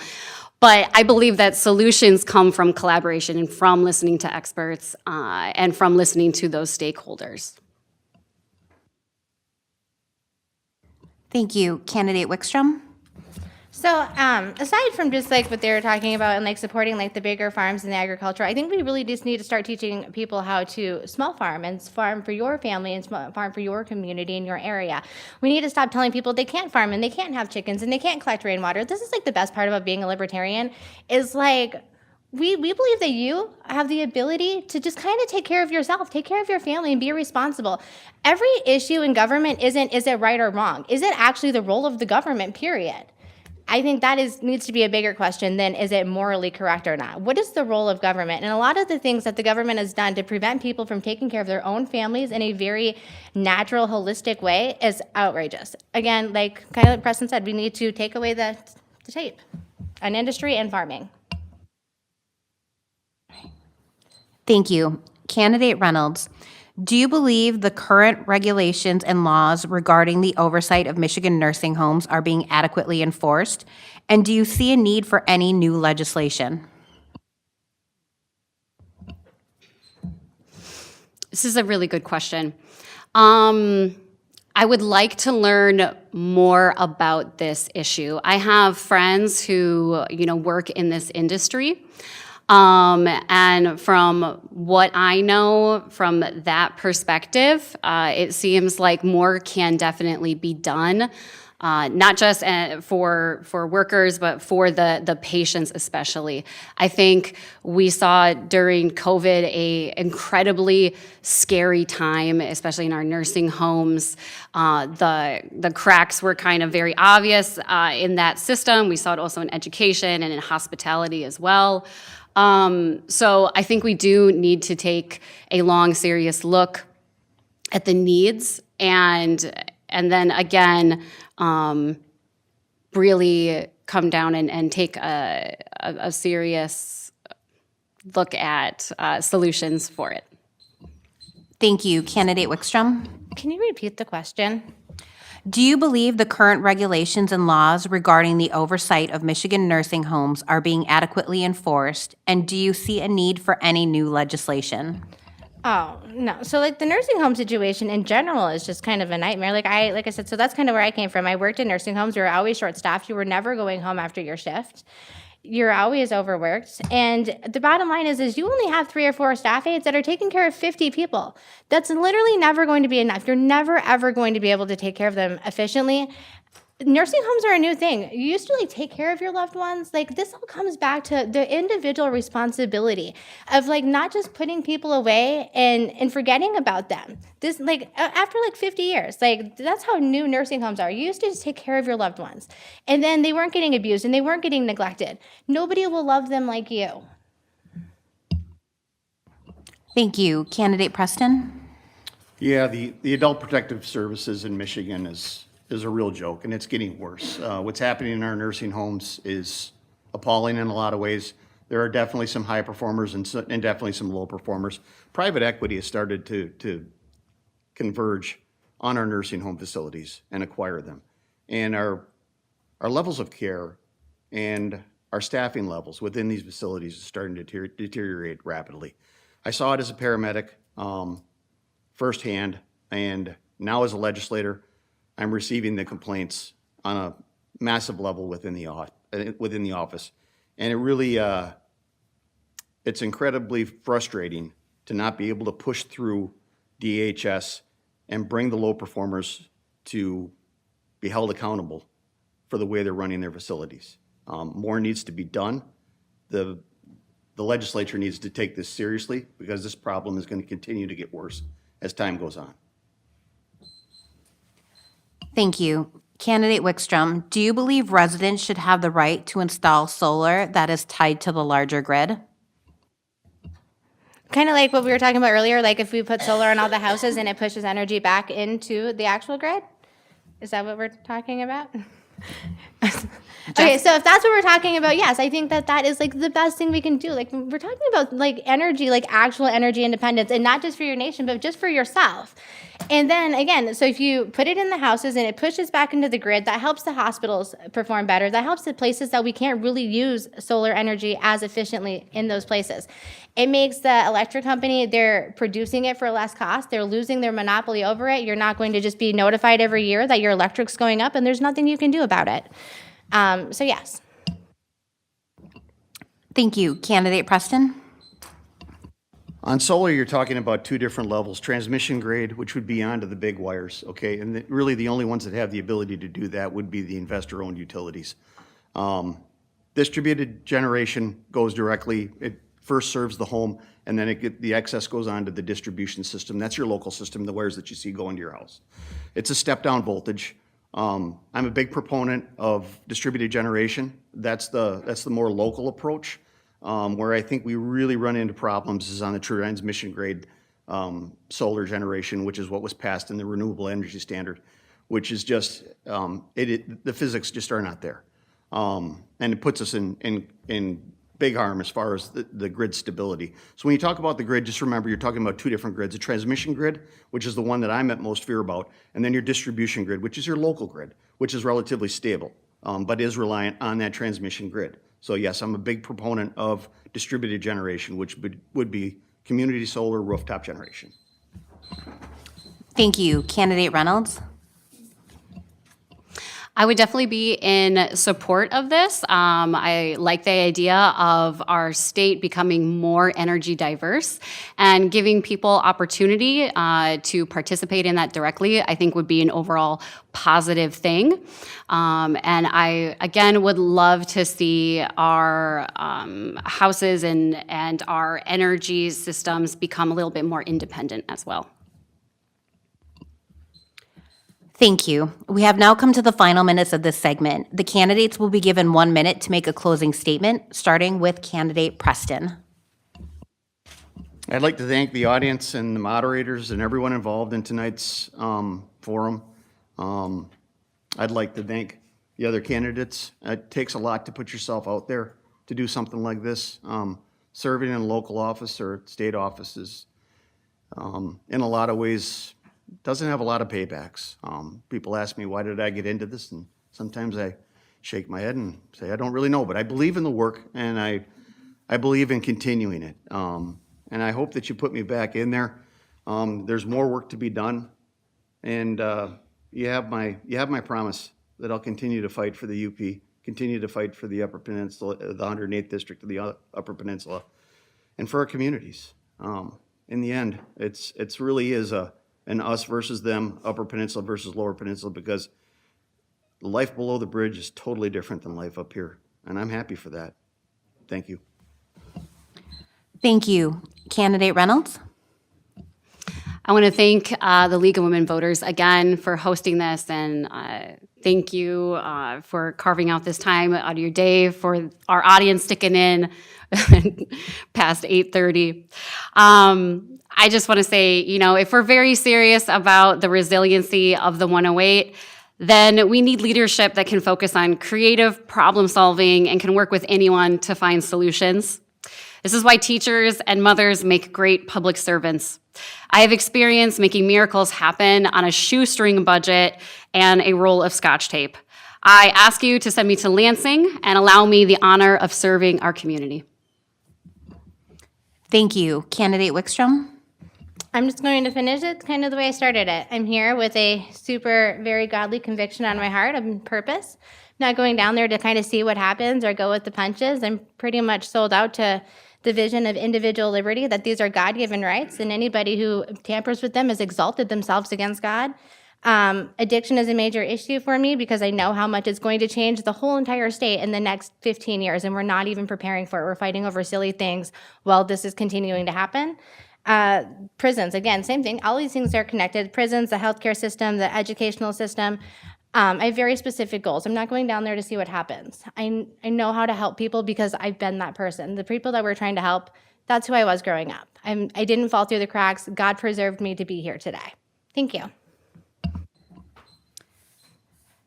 But I believe that solutions come from collaboration and from listening to experts and from listening to those stakeholders. Thank you. Candidate Wickstrom? So aside from just like what they were talking about and like supporting like the bigger farms and the agriculture, I think we really just need to start teaching people how to small farm and farm for your family and farm for your community in your area. We need to stop telling people they can't farm and they can't have chickens and they can't collect rainwater. This is like the best part about being a libertarian is like we believe that you have the ability to just kind of take care of yourself, take care of your family, and be responsible. Every issue in government isn't is it right or wrong? Is it actually the role of the government, period? I think that needs to be a bigger question than is it morally correct or not. What is the role of government? And a lot of the things that the government has done to prevent people from taking care of their own families in a very natural, holistic way is outrageous. Again, like kind of like Preston said, we need to take away the tape on industry and farming. Thank you. Candidate Reynolds, do you believe the current regulations and laws regarding the oversight of Michigan nursing homes are being adequately enforced? And do you see a need for any new legislation? This is a really good question. I would like to learn more about this issue. I have friends who, work in this industry. And from what I know from that perspective, it seems like more can definitely be done, not just for workers, but for the patients especially. I think we saw during COVID a incredibly scary time, especially in our nursing homes. The cracks were kind of very obvious in that system. We saw it also in education and in hospitality as well. So I think we do need to take a long, serious look at the needs and then again, really come down and take a serious look at solutions for it. Thank you. Candidate Wickstrom? Can you repeat the question? Do you believe the current regulations and laws regarding the oversight of Michigan nursing homes are being adequately enforced? And do you see a need for any new legislation? Oh, no. So like the nursing home situation in general is just kind of a nightmare. Like I said, so that's kind of where I came from. I worked in nursing homes. We were always short staffed. You were never going home after your shift. You're always overworked. And the bottom line is you only have 3 or 4 staff aides that are taking care of 50 people. That's literally never going to be enough. You're never ever going to be able to take care of them efficiently. Nursing homes are a new thing. You used to like take care of your loved ones. Like this all comes back to the individual responsibility of like not just putting people away and forgetting about them. This like after like 50 years, like that's how new nursing homes are. You used to just take care of your loved ones, and then they weren't getting abused and they weren't getting neglected. Nobody will love them like you. Thank you. Candidate Preston? Yeah, the Adult Protective Services in Michigan is a real joke, and it's getting worse. What's happening in our nursing homes is appalling in a lot of ways. There are definitely some high performers and definitely some low performers. Private equity has started to converge on our nursing home facilities and acquire them. And our levels of care and our staffing levels within these facilities is starting to deteriorate rapidly. I saw it as a paramedic firsthand, and now as a legislator, I'm receiving the complaints on a massive level within the office. And it really, it's incredibly frustrating to not be able to push through DHS and bring the low performers to be held accountable for the way they're running their facilities. More needs to be done. The legislature needs to take this seriously because this problem is going to continue to get worse as time goes on. Thank you. Candidate Wickstrom, do you believe residents should have the right to install solar that is tied to the larger grid? Kind of like what we were talking about earlier, like if we put solar on all the houses and it pushes energy back into the actual grid? Is that what we're talking about? Okay, so if that's what we're talking about, yes, I think that is like the best thing we can do. Like we're talking about like energy, like actual energy independence, and not just for your nation, but just for yourself. And then again, so if you put it in the houses and it pushes back into the grid, that helps the hospitals perform better. That helps the places that we can't really use solar energy as efficiently in those places. It makes the electric company, they're producing it for less cost. They're losing their monopoly over it. You're not going to just be notified every year that your electric's going up and there's nothing you can do about it. So yes. Thank you. Candidate Preston? On solar, you're talking about 2 different levels, transmission grade, which would be onto the big wires, okay? And really the only ones that have the ability to do that would be the investor-owned utilities. Distributed generation goes directly, it first serves the home, and then the excess goes on to the distribution system. That's your local system, the wires that you see go into your house. It's a step-down voltage. I'm a big proponent of distributed generation. That's the more local approach. Where I think we really run into problems is on the transmission grade solar generation, which is what was passed in the Renewable Energy Standard, which is just, the physics just are not there. And it puts us in big harm as far as the grid stability. So when you talk about the grid, just remember you're talking about 2 different grids, a transmission grid, which is the one that I'm at most fear about, and then your distribution grid, which is your local grid, which is relatively stable, but is reliant on that transmission grid. So yes, I'm a big proponent of distributed generation, which would be community solar rooftop generation. Thank you. Candidate Reynolds? I would definitely be in support of this. I like the idea of our state becoming more energy diverse and giving people opportunity to participate in that directly, I think would be an overall positive thing. And I, again, would love to see our houses and our energy systems become a little bit more independent as well. Thank you. We have now come to the final minutes of this segment. The candidates will be given 1 minute to make a closing statement, starting with Candidate Preston. I'd like to thank the audience and the moderators and everyone involved in tonight's forum. I'd like to thank the other candidates. It takes a lot to put yourself out there to do something like this. Serving in a local office or state offices, in a lot of ways, doesn't have a lot of paybacks. People ask me, why did I get into this? And sometimes I shake my head and say, I don't really know, but I believe in the work and I believe in continuing it. and I hope that you put me back in there. There's more work to be done, and you have my promise that I'll continue to fight for the UP, continue to fight for the Upper Peninsula, the 108th District of the Upper Peninsula, and for our communities. In the end, it's really is an us versus them, Upper Peninsula versus Lower Peninsula, because the life below the bridge is totally different than life up here, and I'm happy for that. Thank you. Thank you. Candidate Reynolds? I want to thank the League of Women Voters again for hosting this, and thank you for carving out this time out of your day, for our audience sticking in past 8:30. I just want to say, if we're very serious about the resiliency of the 108, then we need leadership that can focus on creative problem solving and can work with anyone to find solutions. This is why teachers and mothers make great public servants. I have experience making miracles happen on a shoestring budget and a roll of Scotch tape. I ask you to send me to Lansing and allow me the honor of serving our community. Thank you. Candidate Wickstrom? I'm just going to finish it kind of the way I started it. I'm here with a very godly conviction on my heart of purpose. Not going down there to kind of see what happens or go with the punches. I'm pretty much sold out to the vision of individual liberty, that these are God-given rights, and anybody who tampers with them has exalted themselves against God. Addiction is a major issue for me because I know how much it's going to change the whole entire state in the next 15 years, and we're not even preparing for it. We're fighting over silly things while this is continuing to happen. Prisons, again, same thing. All these things are connected. Prisons, the healthcare system, the educational system. I have very specific goals. I'm not going down there to see what happens. I know how to help people because I've been that person. The people that we're trying to help, that's who I was growing up. I didn't fall through the cracks. God preserved me to be here today. Thank you.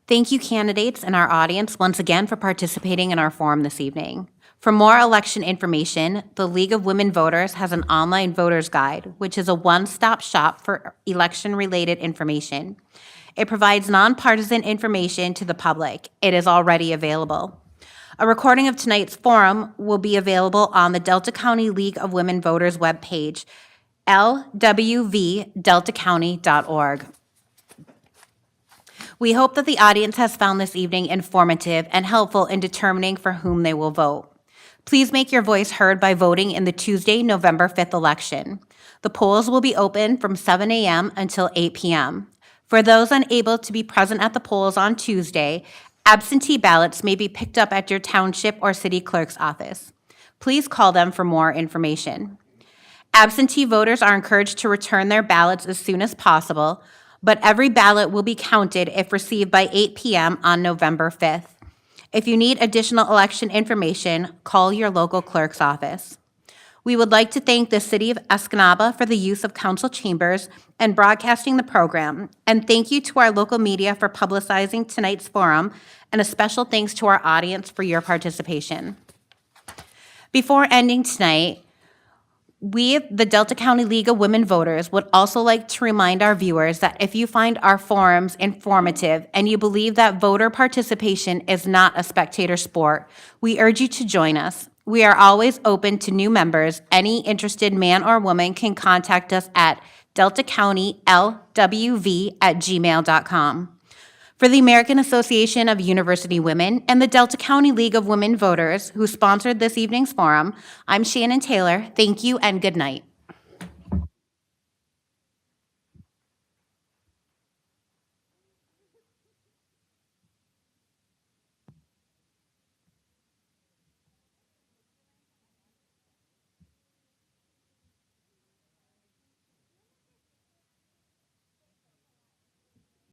Thank you, candidates and our audience, once again for participating in our forum this evening. For more election information, the League of Women Voters has an online voters guide, which is a one-stop shop for election-related information. It provides nonpartisan information to the public. It is already available. A recording of tonight's forum will be available on the Delta County League of Women Voters webpage, lwvdeltacounty.org. We hope that the audience has found this evening informative and helpful in determining for whom they will vote. Please make your voice heard by voting in the Tuesday, November 5th election. The polls will be open from 7 a.m. until 8 p.m. For those unable to be present at the polls on Tuesday, absentee ballots may be picked up at your township or city clerk's office. Please call them for more information. Absentee voters are encouraged to return their ballots as soon as possible, but every ballot will be counted if received by 8 p.m. on November 5th. If you need additional election information, call your local clerk's office. We would like to thank the City of Escanaba for the use of council chambers and broadcasting the program, and thank you to our local media for publicizing tonight's forum, and a special thanks to our audience for your participation. Before ending tonight, we, the Delta County League of Women Voters, would also like to remind our viewers that if you find our forums informative and you believe that voter participation is not a spectator sport, we urge you to join us. We are always open to new members. Any interested man or woman can contact us at deltacountylwv@gmail.com. For the American Association of University Women and the Delta County League of Women Voters, who sponsored this evening's forum, I'm Shannon Taylor. Thank you and good night.